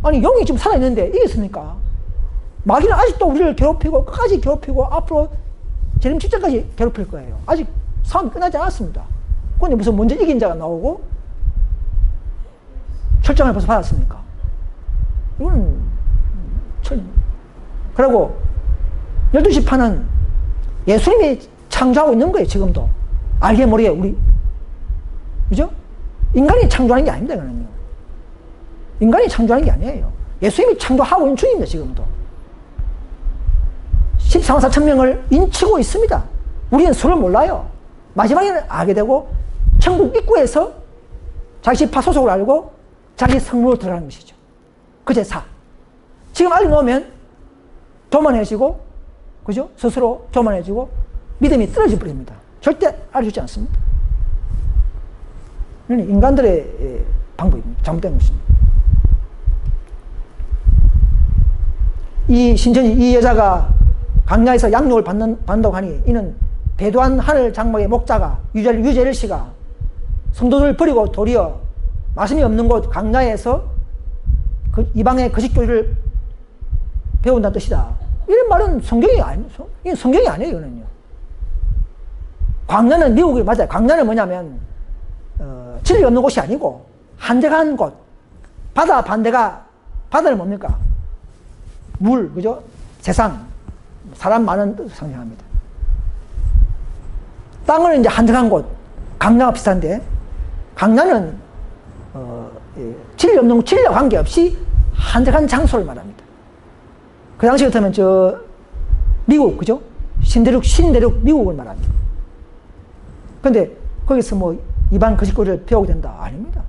S1: 아니, 영이 지금 살아있는데 이겠습니까? 마귀는 아직도 우리를 괴롭히고 끝까지 괴롭히고 앞으로 재림 직전까지 괴롭힐 거예요. 아직 싸움이 끝나지 않았습니다. 그런데 무슨 먼저 이긴 자가 나오고 철장을 벌써 받았습니까? 이건 그리고 12지파는 예수님이 창조하고 있는 거예요. 지금도 알게 모르게 우리, 그죠? 인간이 창조하는 게 아닙니다. 그거는요. 인간이 창조하는 게 아니에요. 예수님이 창조하고 있는 중입니다. 지금도 14만 4천 명을 인치고 있습니다. 우리는 서로 몰라요. 마지막에는 알게 되고 천국 입구에서 자기 지파 소속을 알고 자기 성물로 들어가는 것이죠. 그 제사. 지금 알려놓으면 교만해지고, 그죠? 스스로 교만해지고 믿음이 떨어져 버립니다. 절대 알려주지 않습니다. 인간들의 방법입니다. 잘못된 것입니다. 이 신천지 이 여자가 강야에서 양육을 받는다고 하니 이는 배도한 하늘 장막의 목자가 유재일 씨가 성도들을 버리고 도리어 말씀이 없는 곳 강야에서 이방의 거짓교리를 배운다는 뜻이다. 이런 말은 성경이 아니죠. 이건 성경이 아니에요. 이거는요. 광야는 미국이 맞아요. 광야는 뭐냐면 진리 없는 곳이 아니고 한적한 곳. 바다는 뭡니까? 물, 그죠? 세상, 사람 많은 뜻을 상징합니다. 땅은 이제 한적한 곳, 강야가 비슷한데, 강야는 진리 없는 곳, 진리와 관계없이 한적한 장소를 말합니다. 그 당시 같으면 미국, 그죠? 신대륙 미국을 말합니다. 근데 거기서 뭐 이방 거짓거리를 배우게 된다? 아닙니다.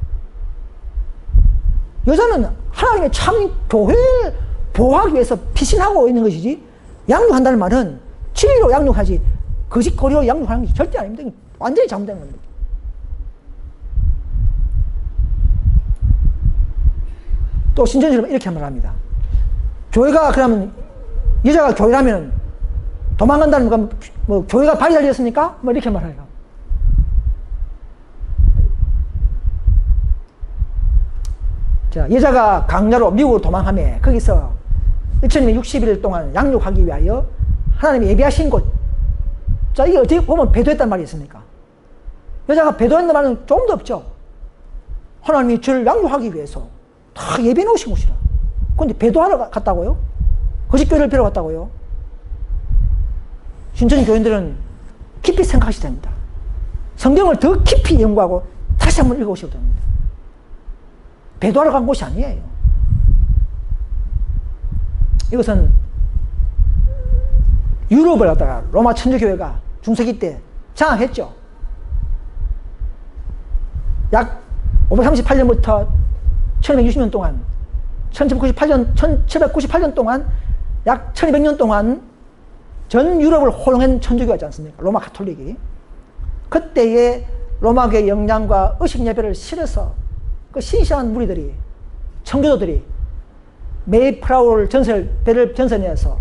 S1: 여자는 하나님의 참 교회를 보호하기 위해서 피신하고 있는 것이지, 양육한다는 말은 진리로 양육하지 거짓거리로 양육하는 것이 절대 아닙니다. 완전히 잘못된 겁니다. 또 신천지는 이렇게 말합니다. 교회가 그러면 여자가 교회라면 도망간다는 건 뭐 교회가 발이 달렸습니까? 뭐 이렇게 말해요. 자, 여자가 강야로 미국으로 도망하며 거기서 1260일 동안 양육하기 위하여 하나님이 예비하신 곳. 자, 이게 어떻게 보면 배도했단 말이 있습니까? 여자가 배도했다는 말은 조금도 없죠. 하나님이 저를 양육하기 위해서 다 예비해 놓으신 곳이라. 그런데 배도하러 갔다고요? 거짓교회를 펴러 갔다고요? 신천지 교인들은 깊이 생각하셔야 됩니다. 성경을 더 깊이 연구하고 다시 한번 읽어보셔야 됩니다. 배도하러 간 곳이 아니에요. 이것은 유럽을 갖다가 로마 천주교회가 중세기 때 장악했죠. 약 538년부터 1260년 동안 1798년 동안 약 1200년 동안 전 유럽을 호령한 천주교였지 않습니까? 로마 가톨릭이. 그때의 로마교의 영향과 의식 예배를 실어서 그 신시한 무리들이, 청교도들이 메이플라워 배를 전선해서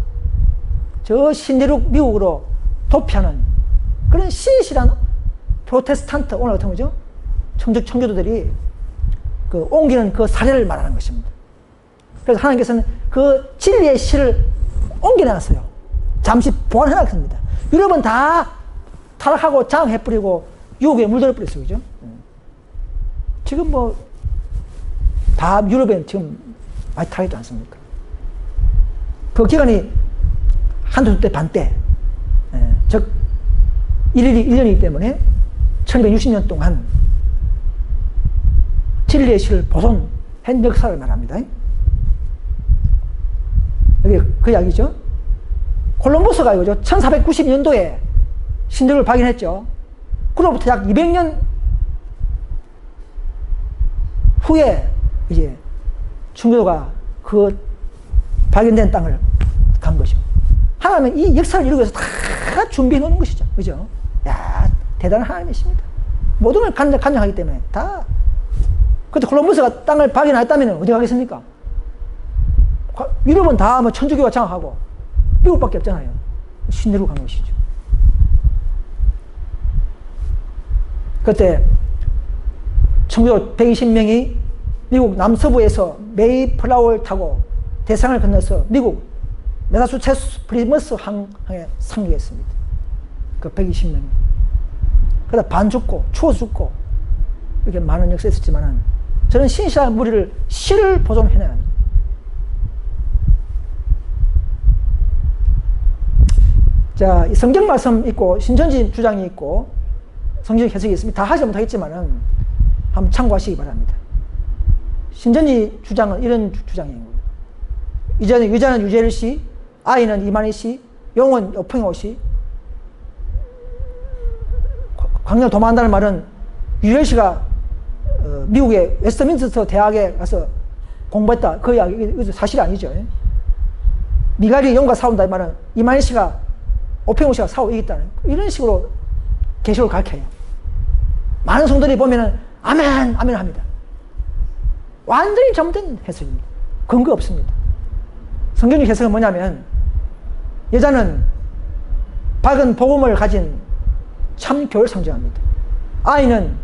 S1: 저 신대륙 미국으로 도피하는 그런 신실한 프로테스탄트, 오늘 같은 거죠? 청교도들이 그 옮기는 그 사례를 말하는 것입니다. 그래서 하나님께서는 그 진리의 실을 옮겨놨어요. 잠시 보완해놨습니다. 유럽은 다 타락하고 장해버리고 유혹에 물들어버렸어요. 그죠? 지금 뭐 다 유럽에 지금 많이 타락했지 않습니까? 그 기간이 한두 때 반 때, 즉 1년이기 때문에 1260년 동안 진리의 실을 보존한 역사를 말합니다. 여기 그 이야기죠. 콜럼버스가 이거죠. 1492년도에 신대륙을 발견했죠. 그로부터 약 200년 후에 이제 청교도가 그 발견된 땅을 간 것입니다. 하나님은 이 역사를 이루기 위해서 다 준비해 놓은 것이죠. 그죠? 야, 대단한 하나님이십니다. 모든 걸 간증하기 때문에 다. 그때 콜럼버스가 땅을 발견했다면 어디 가겠습니까? 유럽은 다 뭐 천주교가 장악하고 미국밖에 없잖아요. 신대륙 간 것이죠. 그때 청교도 120명이 미국 남서부에서 메이플라워를 타고 대상을 건너서 미국 매사추세츠 플리머스 항에 상륙했습니다. 그 120명이. 그러다 반 죽고 추워 죽고 이렇게 많은 역사 있었지만은 저는 신실한 무리를 실을 보존해내야 합니다. 자, 이 성경 말씀 있고 신천지 주장이 있고 성경 해석이 있습니다. 다 하지 못하겠지만은 한번 참고하시기 바랍니다. 신천지 주장은 이런 주장이에요. 유자는 유재열 씨, 아이는 이만희 씨, 용은 여풍호 씨. 광야로 도망한다는 말은 유재열 씨가 미국의 웨스트민스터 대학에 가서 공부했다. 그 이야기 사실이 아니죠. 미가리 용과 싸운다 이 말은 이만희 씨가 오평호 씨가 싸워 이겼다는 이런 식으로 계시록을 가르쳐요. 많은 성도들이 보면은 아멘 아멘 합니다. 완전히 잘못된 해석입니다. 근거 없습니다. 성경적 해석은 뭐냐면 여자는 밝은 복음을 가진 참 교회를 상징합니다. 아이는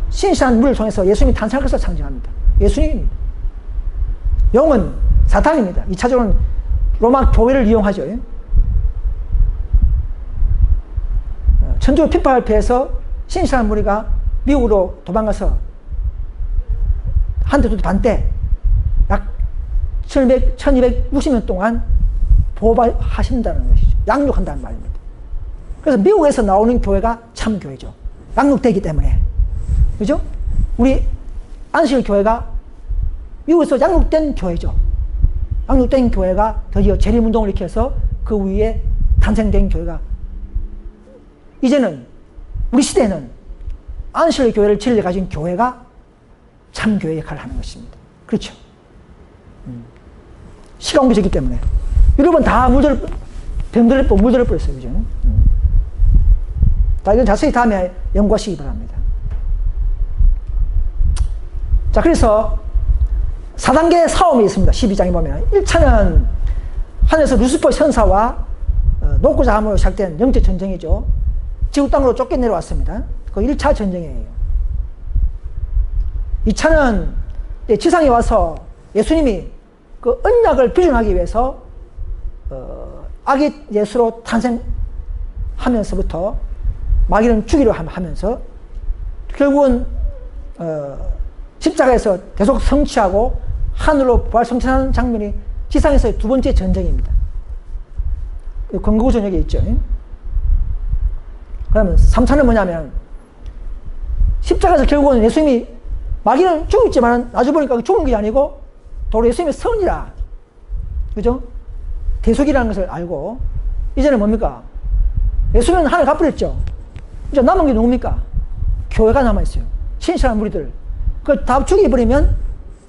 S1: 신실한 물을 통해서 예수님이 탄생할 것을 상징합니다. 예수님입니다. 용은 사탄입니다. 2차적으로는 로마 교회를 이용하죠. 천주교 핍박을 피해서 신실한 무리가 미국으로 도망가서 한 대, 두 대, 반 때 약 1260년 동안 보호하신다는 것이죠. 양육한다는 말입니다. 그래서 미국에서 나오는 교회가 참 교회죠. 양육되기 때문에. 그죠? 우리 안식일 교회가 미국에서 양육된 교회죠. 양육된 교회가 드디어 재림운동을 일으켜서 그 위에 탄생된 교회가 이제는 우리 시대에는 안식일 교회를 진리를 가진 교회가 참 교회의 역할을 하는 것입니다. 그렇죠? 시간 옮겨졌기 때문에 유럽은 다 물들어 버렸어요. 그죠? 자, 이건 자세히 다음에 연구하시기 바랍니다. 자, 그래서 4단계 싸움이 있습니다. 12장에 보면. 1차는 하늘에서 루시퍼 천사와 녹고자 함으로 시작된 영적 전쟁이죠. 지구 땅으로 쫓겨내려왔습니다. 그 1차 전쟁이에요. 2차는 지상에 와서 예수님이 그 언약을 비준하기 위해서 아기 예수로 탄생하면서부터 마귀는 죽이려 하면서 결국은 십자가에서 계속 성취하고 하늘로 부활 성취하는 장면이 지상에서의 두 번째 전쟁입니다. 건국 전역에 있죠. 그러면 3차는 뭐냐면 십자가에서 결국은 예수님이 마귀는 죽었지만 나중에 보니까 죽은 게 아니고 도로 예수님의 선이라, 그죠? 대속이라는 것을 알고 이제는 뭡니까? 예수님은 하늘 가버렸죠. 이제 남은 게 누굽니까? 교회가 남아있어요. 신실한 무리들. 그걸 다 죽여버리면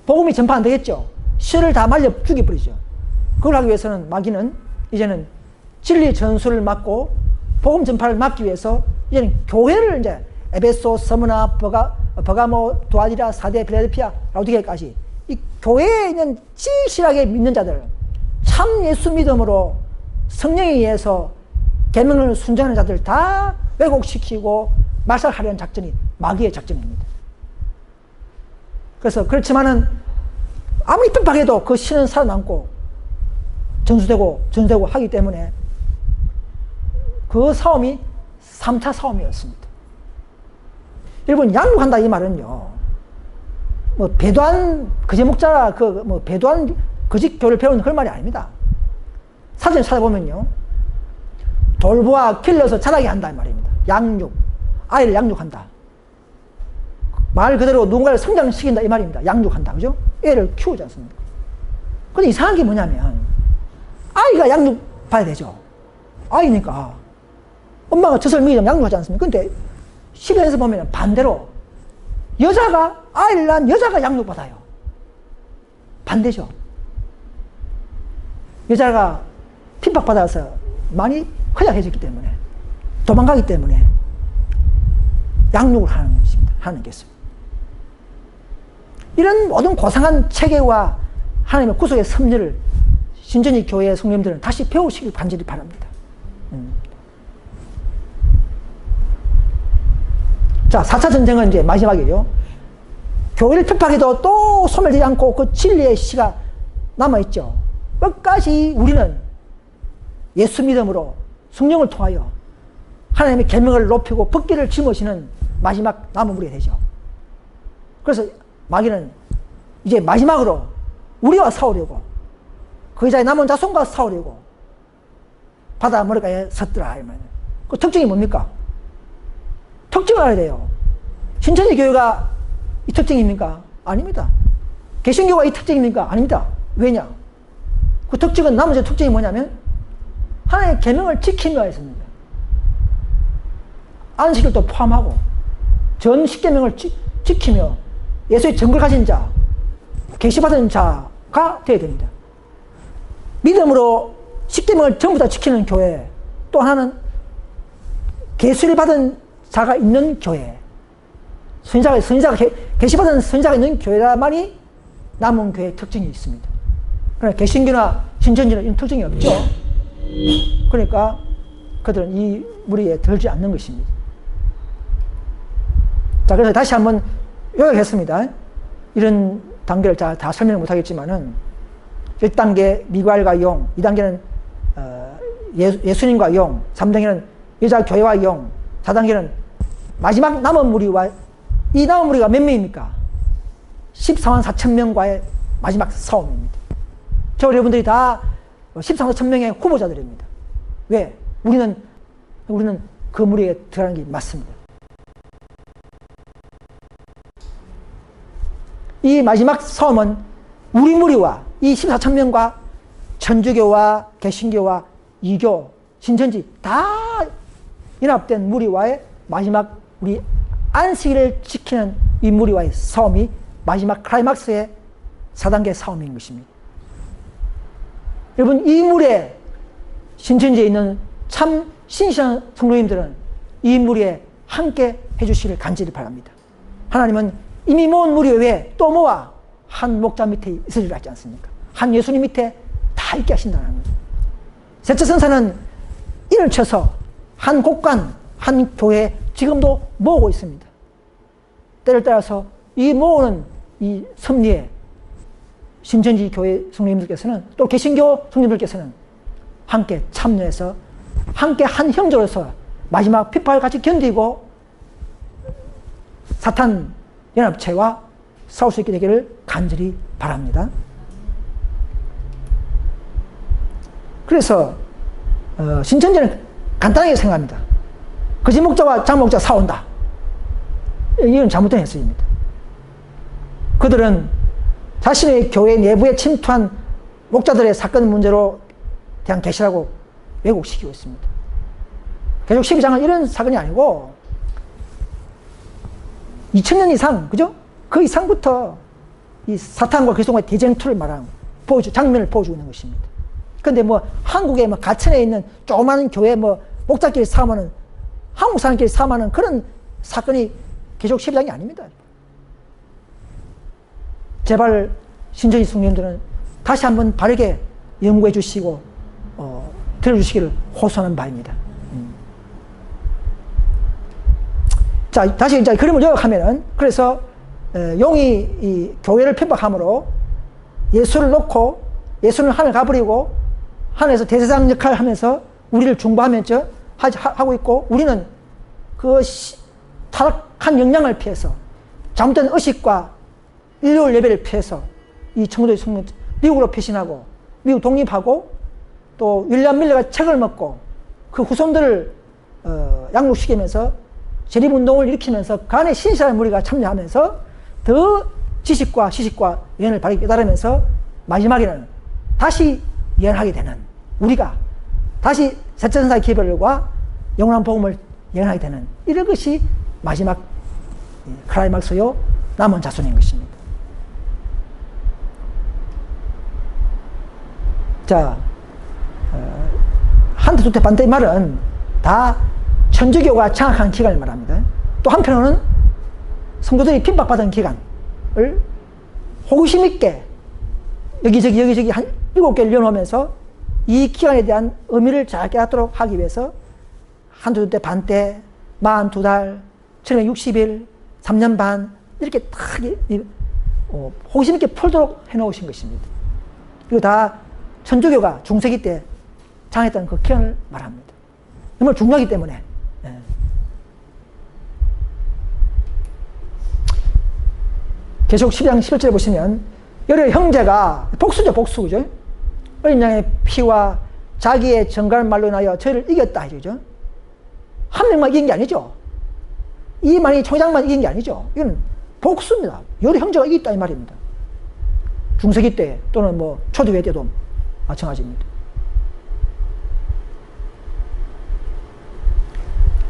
S1: 복음이 전파 안 되겠죠. 씨를 다 말려 죽여버리죠. 그걸 하기 위해서는 마귀는 이제는 진리 전수를 막고 복음 전파를 막기 위해서 이제는 교회를 이제 에베소, 스무나, 버가모, 두아디라, 사대, 필라델피아, 라오디게까지 이 교회에 있는 진실하게 믿는 자들, 참 예수 믿음으로 성령에 의해서 계명을 순종하는 자들 다 왜곡시키고 말살하려는 작전이 마귀의 작전입니다. 그래서 그렇지만은 아무리 핍박해도 그 신은 살아남고 전수되고 하기 때문에 그 싸움이 3차 싸움이었습니다. 여러분, 양육한다 이 말은요, 뭐 배도한 거짓 목자, 배도한 거짓 교를 배우는 그런 말이 아닙니다. 사전에 찾아보면요, 돌보아 길러서 자라게 한다 이 말입니다. 양육, 아이를 양육한다. 말 그대로 누군가를 성장시킨다 이 말입니다. 양육한다, 그죠? 애를 키우지 않습니까? 근데 이상한 게 뭐냐면 아이가 양육봐야 되죠. 아이니까 엄마가 젖을 먹이면 양육하지 않습니까? 근데 시편에서 보면 반대로 여자가, 아이를 낳은 여자가 양육받아요. 반대죠. 여자가 핍박받아서 많이 허약해졌기 때문에, 도망가기 때문에 양육을 하는 것입니다. 하는 게 있습니다. 이런 모든 고상한 체계와 하나님의 구속의 섭리를 신전지 교회 성도님들은 다시 배우시길 간절히 바랍니다. 자, 4차 전쟁은 이제 마지막이죠. 교회를 핍박해도 또 소멸되지 않고 그 진리의 씨가 남아있죠. 끝까지 우리는 예수 믿음으로 성령을 통하여 하나님의 계명을 높이고 법궤를 짊어지는 마지막 남은 무리가 되죠. 그래서 마귀는 이제 마지막으로 우리와 싸우려고, 그 여자의 남은 자손과 싸우려고 바다 머리가에 섰더라. 그 특징이 뭡니까? 특징을 알아야 돼요. 신천지 교회가 이 특징입니까? 아닙니다. 개신교가 이 특징입니까? 아닙니다. 왜냐? 그 특징은, 나머지 특징이 뭐냐면 하나님의 계명을 지키며 했습니다. 안식일도 포함하고 전 십계명을 지키며 예수의 정글 가진 자, 계시받은 자가 되어야 됩니다. 믿음으로 십계명을 전부 다 지키는 교회, 또 하나는 계시를 받은 자가 있는 교회, 선지자가 계시받은 선지자가 있는 교회라만이 남은 교회의 특징이 있습니다. 그러나 개신교나 신천지는 이런 특징이 없죠. 그러니까 그들은 이 무리에 들지 않는 것입니다. 자, 그래서 다시 한번 요약했습니다. 이런 단계를 다 설명을 못하겠지만은 1단계 미갈과 용, 2단계는 예수님과 용, 3단계는 여자 교회와 용, 4단계는 마지막 남은 무리와, 이 남은 무리가 몇 명입니까? 14만 4천 명과의 마지막 싸움입니다. 저 여러분들이 다 14만 4천 명의 후보자들입니다. 왜? 우리는 그 무리에 들어가는 게 맞습니다. 이 마지막 싸움은 우리 무리와 이 14천 명과 천주교와 개신교와 이교, 신천지 다 연합된 무리와의 마지막 우리 안식일을 지키는 이 무리와의 싸움이 마지막 클라이막스의 4단계 싸움인 것입니다. 여러분, 이 무리에 신천지에 있는 참 신실한 성도님들은 이 무리에 함께 해주시기를 간절히 바랍니다. 하나님은 이미 모은 무리 외에 또 모아 한 목자 밑에 있으리라 하지 않습니까? 한 예수님 밑에 다 있게 하신다는 거죠. 셋째 선사는 이를 쳐서 한 곳간, 한 교회에 지금도 모으고 있습니다. 때를 따라서 이 모으는 이 섭리에 신천지 교회 성도님들께서는 또 개신교 성도님들께서는 함께 참여해서 함께 한 형제로서 마지막 핍박을 같이 견디고 사탄 연합체와 싸울 수 있게 되기를 간절히 바랍니다. 그래서 신천지는 간단하게 생각합니다. 거짓 목자와 장 목자 싸운다. 이건 잘못된 해석입니다. 그들은 자신의 교회 내부에 침투한 목자들의 사건 문제로 대한 계시라고 왜곡시키고 있습니다. 계속 12장은 이런 사건이 아니고 2000년 이상, 그죠? 그 이상부터 이 사탄과 그리스도의 대쟁투를 말하는 장면을 보여주고 있는 것입니다. 그런데 뭐 한국에 뭐 가천에 있는 조그마한 교회 뭐 목자끼리 싸우면은 한국 사람끼리 싸우면은 그런 사건이 계속 12장이 아닙니다. 제발 신천지 성도님들은 다시 한번 바르게 연구해 주시고 들어주시기를 호소하는 바입니다. 자, 다시 이제 그림을 요약하면은, 그래서 용이 이 교회를 핍박함으로 예수를 놓고 예수는 하늘 가버리고 하늘에서 대제사장 역할을 하면서 우리를 중보하면서 하고 있고, 우리는 그 타락한 역량을 피해서 잘못된 의식과 일요일 예배를 피해서 이 청교도의 성도 미국으로 피신하고 미국 독립하고 또 윌리엄 밀러가 책을 먹고 그 후손들을 양육시키면서 재림운동을 일으키면서 그 안에 신실한 무리가 참여하면서 더 지식과 시식과 예언을 바르게 깨달으면서 마지막에는 다시 예언하게 되는, 우리가 다시 셋째 선사의 기별과 영원한 복음을 예언하게 되는, 이런 것이 마지막 클라이막스요 남은 자손인 것입니다. 자, 한테 두테 반대의 말은 다 천주교가 장악한 기간을 말합니다. 또 한편으로는 성도들이 핍박받은 기간을 호기심 있게 여기저기 한 7개를 연호하면서 이 기간에 대한 의미를 잘 깨닫도록 하기 위해서 한두 때 반 때, 42달, 760일, 3년 반, 이렇게 딱 호기심 있게 풀도록 해놓으신 것입니다. 이거 다 천주교가 중세기 때 장했다는 그 기간을 말합니다. 정말 중요하기 때문에. 계속 12장 11절에 보시면, 여러 형제가, 복수죠, 복수, 그죠? 어린 양의 피와 자기의 정갈 말로 인하여 저희를 이겼다, 이러죠. 한 명만 이긴 게 아니죠. 이 만이 총장만 이긴 게 아니죠. 이건 복수입니다. 여러 형제가 이겼다, 이 말입니다. 중세기 때 또는 뭐 초대회 때도 마찬가지입니다.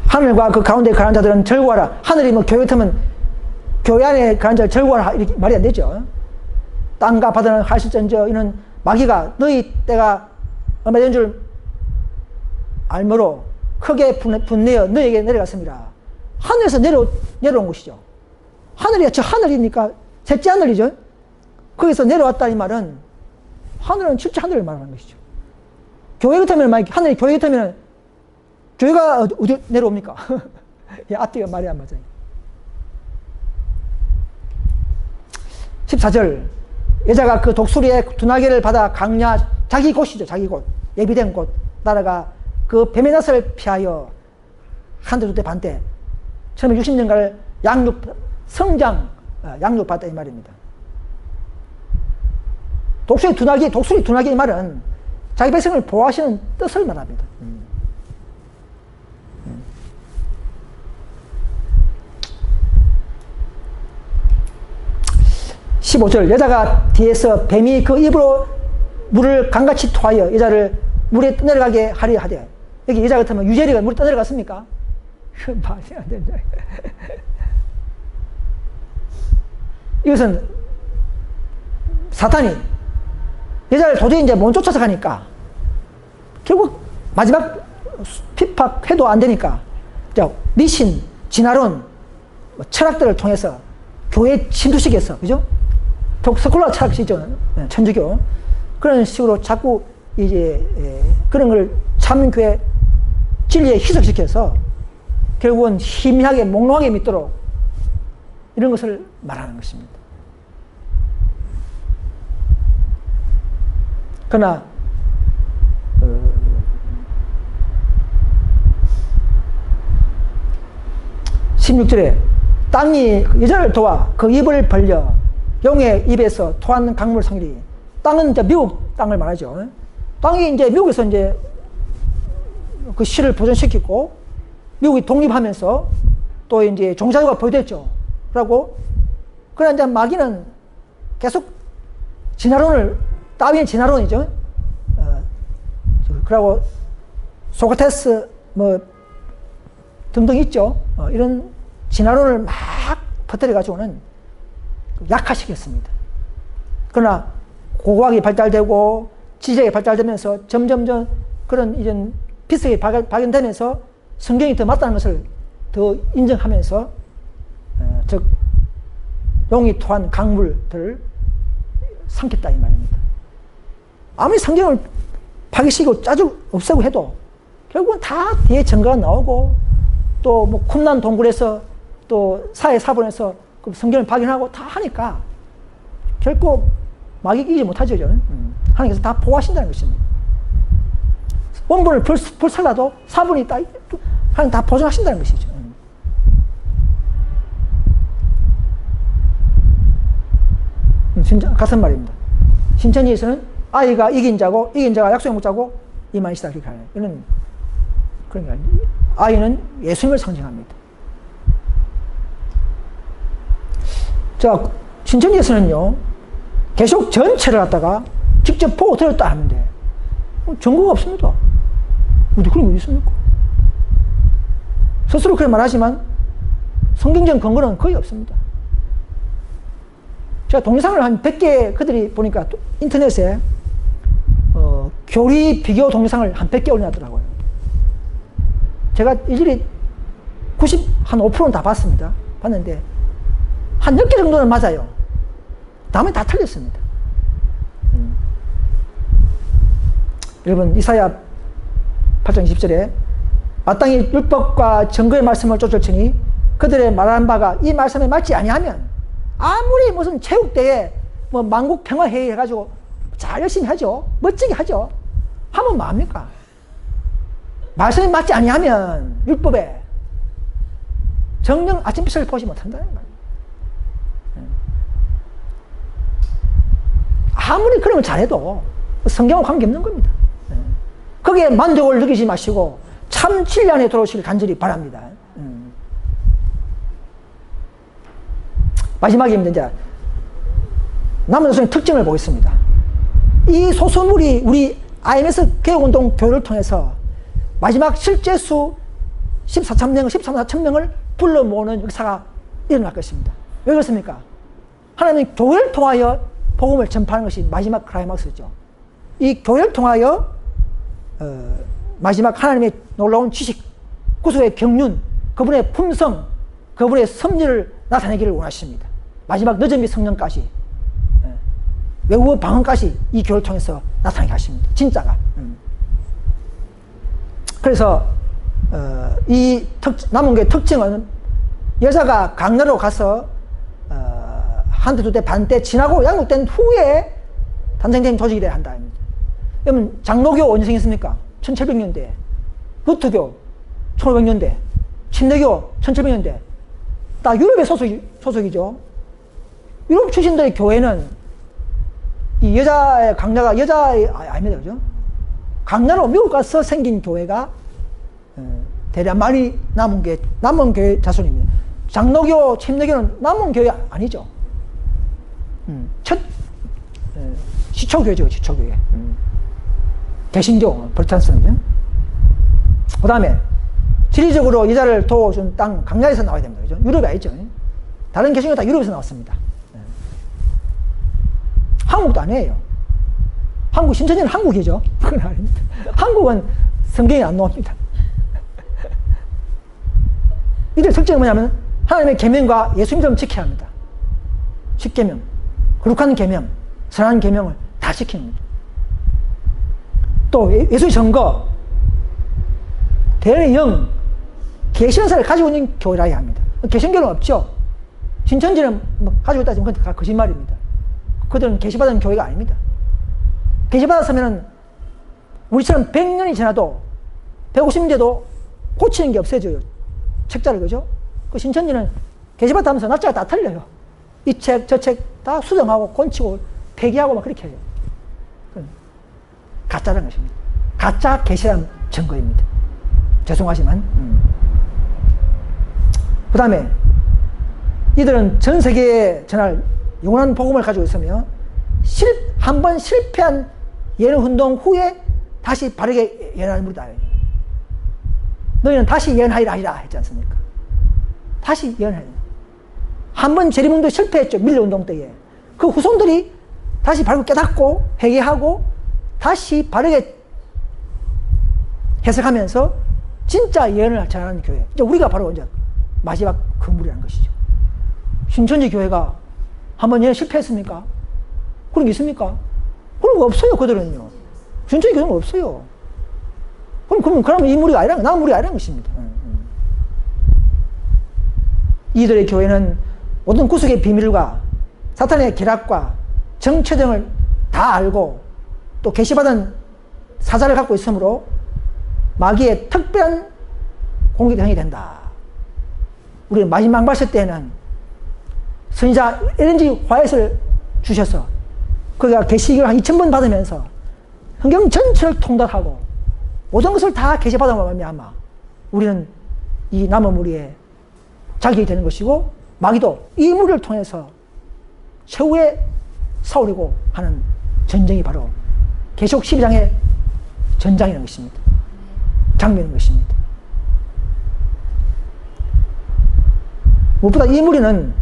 S1: 하늘과 그 가운데 거하는 자들은 절구하라. 하늘이 뭐 교회 같으면 교회 안에 거하는 자를 절구하라, 이렇게 말이 안 되죠. 땅과 바다는 하실전저 이는 마귀가 너희 때가 얼마 된 줄 알므로 크게 분내어 너희에게 내려갔습니다. 하늘에서 내려온 것이죠. 하늘이 저 하늘이니까 셋째 하늘이죠. 거기서 내려왔다 이 말은 하늘은 실제 하늘을 말하는 것이죠. 교회 같으면 하늘이 교회 같으면 교회가 어디 내려옵니까? 앞뒤가 말이 안 맞아요. 14절, 여자가 그 독수리의 둔하게를 받아 강야, 자기 곳이죠. 자기 곳, 예비된 곳 따라가 그 뱀의 낯을 피하여 한두 때 반 때 처음에 60년간 성장 양육받다 이 말입니다. 독수리 둔하게 이 말은 자기 백성을 보호하시는 뜻을 말합니다. 15절, 여자가 뒤에서 뱀이 그 입으로 물을 강같이 토하여 여자를 물에 떠내려가게 하려 하되, 여기 여자 같으면 유재리가 물에 떠내려갔습니까? 말이 안 된다. 이것은 사탄이 여자를 도저히 이제 못 쫓아서 가니까, 결국 마지막 핍박해도 안 되니까 자, 미신, 진화론, 뭐 철학들을 통해서 교회 침투시켰어. 그죠? 스콜라 철학이죠. 천주교. 그런 식으로 자꾸 이제 그런 걸 참교회 진리에 희석시켜서 결국은 희미하게 몽롱하게 믿도록 이런 것을 말하는 것입니다. 그러나 16절에 땅이 여자를 도와 그 입을 벌려 용의 입에서 토한 강물 성일이. 땅은 이제 미국 땅을 말하죠. 땅이 이제 미국에서 이제 그 시를 보존시키고 미국이 독립하면서 또 이제 종자유가 보유됐죠. 그러고 그러나 이제 마귀는 계속 진화론을, 다윈의 진화론이죠. 그러고 소크라테스 뭐 등등 있죠. 이런 진화론을 막 퍼뜨려 가지고는 약화시켰습니다. 그러나 고고학이 발달되고 지적이 발달되면서 점점 그런 이런 비석이 발견되면서 성경이 더 맞다는 것을 더 인정하면서 즉 용이 토한 강물들을 삼켰다 이 말입니다. 아무리 성경을 파기시키고 짜증 없애고 해도 결국은 다 뒤에 증거가 나오고 또 뭐 쿰난 동굴에서 또 사해 사본에서 그 성경을 발견하고 다 하니까 결코 마귀 이기지 못하죠. 하나님께서 다 보호하신다는 것입니다. 원본을 불살라도 사본이 다 하나님 다 보존하신다는 것이죠. 같은 말입니다. 신천지에서는 아이가 이긴 자고 이긴 자가 약속의 목자고 이만이시다 그렇게 하는 이런 그런 게 아니에요. 아이는 예수님을 상징합니다. 자, 신천지에서는요 계속 전체를 갖다가 직접 보고 들었다 하는데 증거가 없습니다. 어디 그런 게 있습니까? 스스로 그렇게 말하지만 성경적 근거는 거의 없습니다. 제가 동영상을 한 100개 그들이 보니까 인터넷에 교리 비교 동영상을 한 100개 올려놨더라고요. 제가 일일이 95%는 다 봤습니다. 봤는데 한 10개 정도는 맞아요. 다음에 다 틀렸습니다. 여러분 이사야 8장 20절에 마땅히 율법과 증거의 말씀을 쫓을지니 그들의 말하는 바가 이 말씀에 맞지 아니하면 아무리 무슨 체육대회 뭐 만국평화회의 해가지고 잘 열심히 하죠. 멋지게 하죠. 하면 뭐합니까? 말씀에 맞지 아니하면 율법에 정령 아침빛을 보지 못한다는 거예요. 아무리 그런 걸 잘해도 성경과 관계없는 겁니다. 거기에 만족을 느끼지 마시고 참 진리 안에 들어오시길 간절히 바랍니다. 마지막입니다. 이제 남은 소수의 특징을 보겠습니다. 이 소수물이 우리 IMS 개혁운동 교회를 통해서 마지막 실제 수 14,000명을 불러 모으는 역사가 일어날 것입니다. 왜 그렇습니까? 하나님은 교회를 통하여 복음을 전파하는 것이 마지막 클라이막스죠. 이 교회를 통하여 마지막 하나님의 놀라운 지식, 구속의 경륜, 그분의 품성, 그분의 섭리를 나타내기를 원하십니다. 마지막 늦은 및 성령까지, 외국어 방언까지 이 교회를 통해서 나타나게 하십니다. 진짜가. 그래서 이 남은 교회의 특징은 여자가 강나라로 가서 한 대, 두 대, 반 대 지나고 양육된 후에 단장된 조직이 돼야 한다. 여러분 장로교 언제 생겼습니까? 1700년대. 루터교 1500년대. 침례교 1700년대. 다 유럽의 소속이죠. 유럽 출신들의 교회는 이 여자의 강자가 여자의 아닙니다. 그죠? 강자로 미국 가서 생긴 교회가 대략 많이 남은 교회 자손입니다. 장로교, 침례교는 남은 교회 아니죠. 첫 시초교회죠. 시초교회. 개신교, 프로테스탄트죠. 그 다음에 지리적으로 여자를 도와준 땅 강자에서 나와야 됩니다. 그죠? 유럽이 아니죠. 다른 개신교 다 유럽에서 나왔습니다. 한국도 아니에요. 한국 신천지는 한국이죠. 그건 아닙니다. 한국은 성경이 안 나옵니다. 이들의 특징은 뭐냐면 하나님의 계명과 예수님처럼 지켜야 합니다. 10계명, 거룩한 계명, 선한 계명을 다 지키는 거죠. 또 예수의 증거, 대의 영, 계시연사를 가지고 있는 교회라 해야 합니다. 계시교는 없죠. 신천지는 뭐 가지고 있다 하지만 그건 다 거짓말입니다. 그들은 계시받은 교회가 아닙니다. 계시받았으면 우리처럼 100년이 지나도 150년대도 고치는 게 없어져요. 책자를, 그죠? 그 신천지는 계시받다면서 날짜가 다 틀려요. 이 책, 저 책 다 수정하고 곤치고 폐기하고 막 그렇게 해요. 가짜라는 것입니다. 가짜 계시란 증거입니다. 죄송하지만. 그 다음에 이들은 전 세계에 전할 영원한 복음을 가지고 있으며 한번 실패한 예언 운동 후에 다시 바르게 예언하는 무리다. 너희는 다시 예언하리라 했지 않습니까? 다시 예언하리라. 한번 재림운동 실패했죠. 밀려운동 때에. 그 후손들이 다시 바르게 깨닫고 회개하고 다시 바르게 해석하면서 진짜 예언을 전하는 교회. 이제 우리가 바로 이제 마지막 건물이라는 것이죠. 신천지 교회가 한번 예언 실패했습니까? 그런 게 있습니까? 그런 거 없어요, 그들은요. 신천지 교회는 없어요. 그러면 이 무리가 아니라, 나 무리가 아니라는 것입니다. 이들의 교회는 모든 구속의 비밀과 사탄의 계략과 정체 등을 다 알고 또 계시받은 사자를 갖고 있으므로 마귀의 특별한 공격 대상이 된다. 우리는 마지막 말씀 때에는 선지자 LNG 화이트를 주셔서 그가 계시기를 한 2000번 받으면서 성경 전체를 통달하고 모든 것을 다 계시받아 말미암아 우리는 이 남은 무리에 자격이 되는 것이고 마귀도 이 무리를 통해서 최후의 싸우려고 하는 전쟁이 바로 계시록 12장의 전장이라는 것입니다. 장면인 것입니다. 무엇보다 이 무리는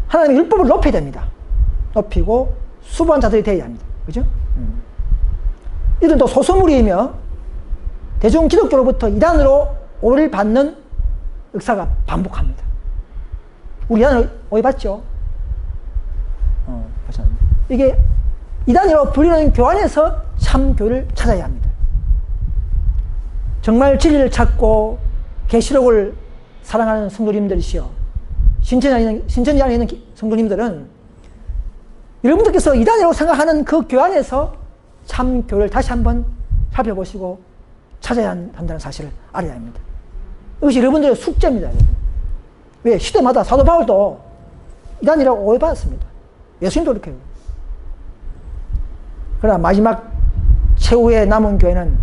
S1: 하나님의 율법을 높여야 됩니다. 높이고 수고한 자들이 되어야 합니다. 그죠? 이들은 또 소수무리이며 대중 기독교로부터 이단으로 오해를 받는 역사가 반복합니다. 우리 이단을 오해받죠? 이게 이단으로 불리는 교안에서 참 교를 찾아야 합니다. 정말 진리를 찾고 계시록을 사랑하는 성도님들이시여, 신천지 안에 있는 성도님들은 여러분들께서 이단이라고 생각하는 그 교안에서 참 교를 다시 한번 살펴보시고 찾아야 한다는 사실을 알아야 합니다. 이것이 여러분들의 숙제입니다. 왜? 시대마다 사도 바울도 이단이라고 오해받았습니다. 예수님도 그렇게 해요. 그러나 마지막 최후의 남은 교회는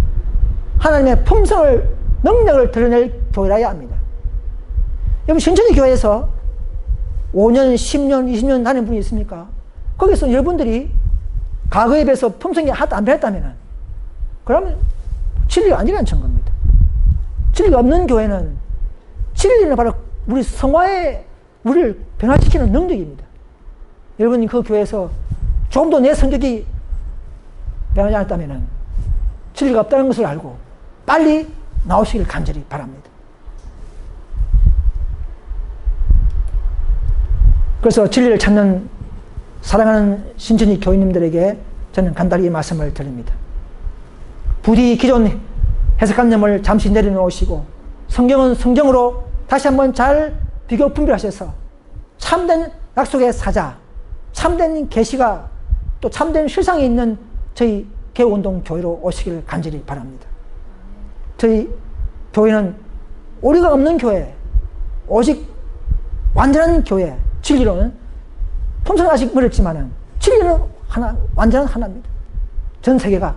S1: 하나님의 품성을, 능력을 드러낼 교회라야 합니다. 여러분, 신천지 교회에서 5년, 10년, 20년 다니는 분이 있습니까? 거기서 여러분들이 과거에 비해서 품성이 하나도 안 변했다면 그러면 진리가 아니라는 증거입니다. 진리가 없는 교회는 진리는 바로 우리 성화에 우리를 변화시키는 능력입니다. 여러분이 그 교회에서 조금도 내 성격이 변하지 않았다면 진리가 없다는 것을 알고 빨리 나오시길 간절히 바랍니다. 그래서 진리를 찾는 사랑하는 신천지 교인님들에게 저는 간단히 이 말씀을 드립니다. 부디 기존 해석관념을 잠시 내려놓으시고 성경은 성경으로 다시 한번 잘 비교 분별하셔서 참된 약속의 사자, 참된 계시가 또 참된 실상이 있는 저희 개운동 교회로 오시기를 간절히 바랍니다. 저희 교회는 오류가 없는 교회, 오직 완전한 교회, 진리로는 품성은 아직 멀었지만은 진리는 하나, 완전한 하나입니다. 전 세계가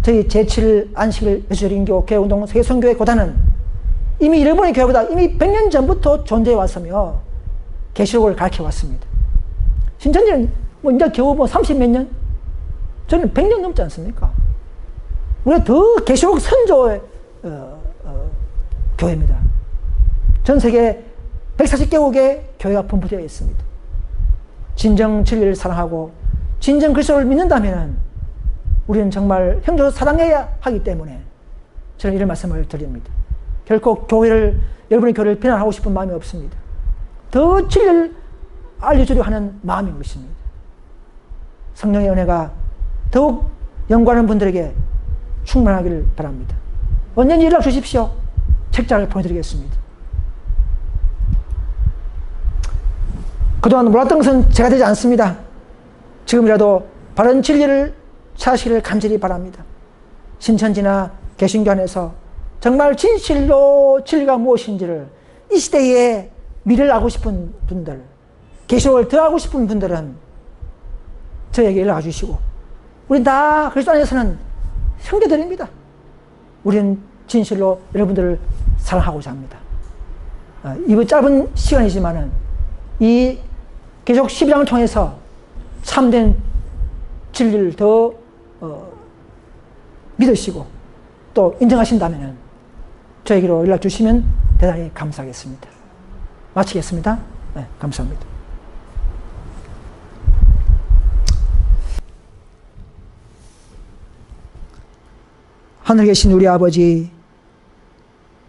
S1: 저희 제7 안식일 예수절인교 개운동 세계선교회 고단은 이미 일본의 교회보다 이미 100년 전부터 존재해 왔으며 계시록을 가르쳐 왔습니다. 신천지는 뭐 이제 겨우 뭐 30몇 년? 저는 100년 넘지 않습니까? 우리가 더 계시록 선조의 교회입니다. 전 세계 140개국의 교회가 분포되어 있습니다. 진정 진리를 사랑하고 진정 그리스도를 믿는다면 우리는 정말 형제로 사랑해야 하기 때문에 저는 이런 말씀을 드립니다. 결코 교회를 여러분의 교회를 비난하고 싶은 마음이 없습니다. 더 진리를 알려주려 하는 마음인 것입니다. 성령의 은혜가 더욱 연구하는 분들에게 충만하기를 바랍니다. 언제든지 연락 주십시오. 책자를 보내드리겠습니다. 그동안 몰랐던 것은 제가 되지 않습니다. 지금이라도 바른 진리를 찾으시기를 간절히 바랍니다. 신천지나 개신교 안에서 정말 진실로 진리가 무엇인지를 이 시대에 미래를 알고 싶은 분들, 계시록을 더 알고 싶은 분들은 저에게 연락해 주시고, 우린 다 그리스도 안에서는 형제들입니다. 우리는 진실로 여러분들을 사랑하고자 합니다. 이번 짧은 시간이지만은 이 계속 12장을 통해서 참된 진리를 더 믿으시고 또 인정하신다면 저에게로 연락 주시면 대단히 감사하겠습니다. 마치겠습니다. 네, 감사합니다. 하늘에 계신 우리 아버지,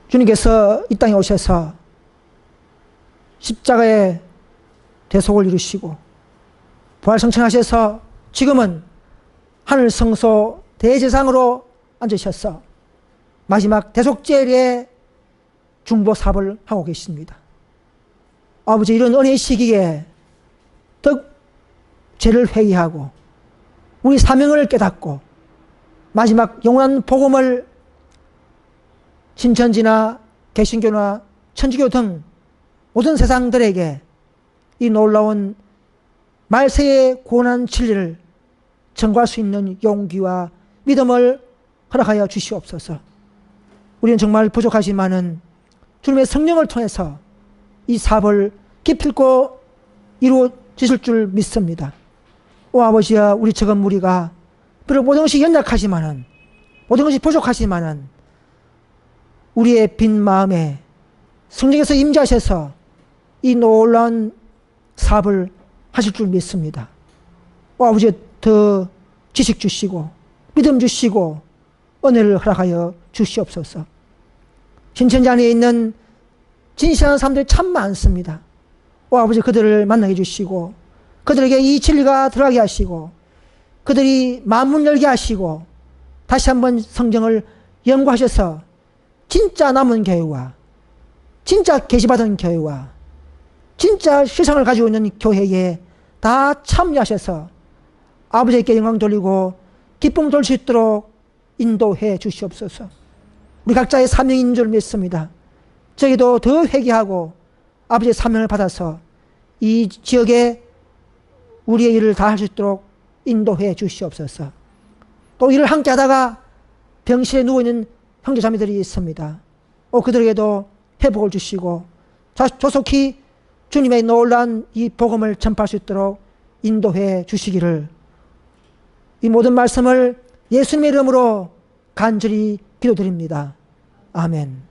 S1: 주님께서 이 땅에 오셔서 십자가의 대속을 이루시고 부활성천하셔서 지금은 하늘 성소 대제사장으로 앉으셔서 마지막 대속죄의 중보 사업을 하고 계십니다. 아버지, 이런 은혜의 시기에 더 죄를 회개하고 우리 사명을 깨닫고 마지막 영원한 복음을 신천지나 개신교나 천주교 등 모든 세상들에게 이 놀라운 말세의 구원한 진리를 전가할 수 있는 용기와 믿음을 허락하여 주시옵소서. 우리는 정말 부족하지만은 주님의 성령을 통해서 이 사업을 기필코 이루어지실 줄 믿습니다. 오 아버지야, 우리 적은 무리가 비록 모든 것이 연약하지만은, 모든 것이 부족하지만은 우리의 빈 마음에 성령께서 임재하셔서 이 놀라운 사업을 하실 줄 믿습니다. 오 아버지, 더 지식 주시고 믿음 주시고 은혜를 허락하여 주시옵소서. 신천지 안에 있는 진실한 사람들이 참 많습니다. 오 아버지, 그들을 만나게 해주시고 그들에게 이 진리가 들어가게 하시고 그들이 마음문 열게 하시고 다시 한번 성경을 연구하셔서 진짜 남은 교회와 진짜 계시받은 교회와 진짜 실상을 가지고 있는 교회에 다 참여하셔서 아버지께 영광 돌리고 기쁨 돌 수 있도록 인도해 주시옵소서. 우리 각자의 사명인 줄 믿습니다. 저희도 더 회개하고 아버지의 사명을 받아서 이 지역에 우리의 일을 다 할 수 있도록 인도해 주시옵소서. 또 일을 함께 하다가 병실에 누워있는 형제자매들이 있습니다. 그들에게도 회복을 주시고 조속히 주님의 놀라운 이 복음을 전파할 수 있도록 인도해 주시기를, 이 모든 말씀을 예수님의 이름으로 간절히 기도드립니다. 아멘.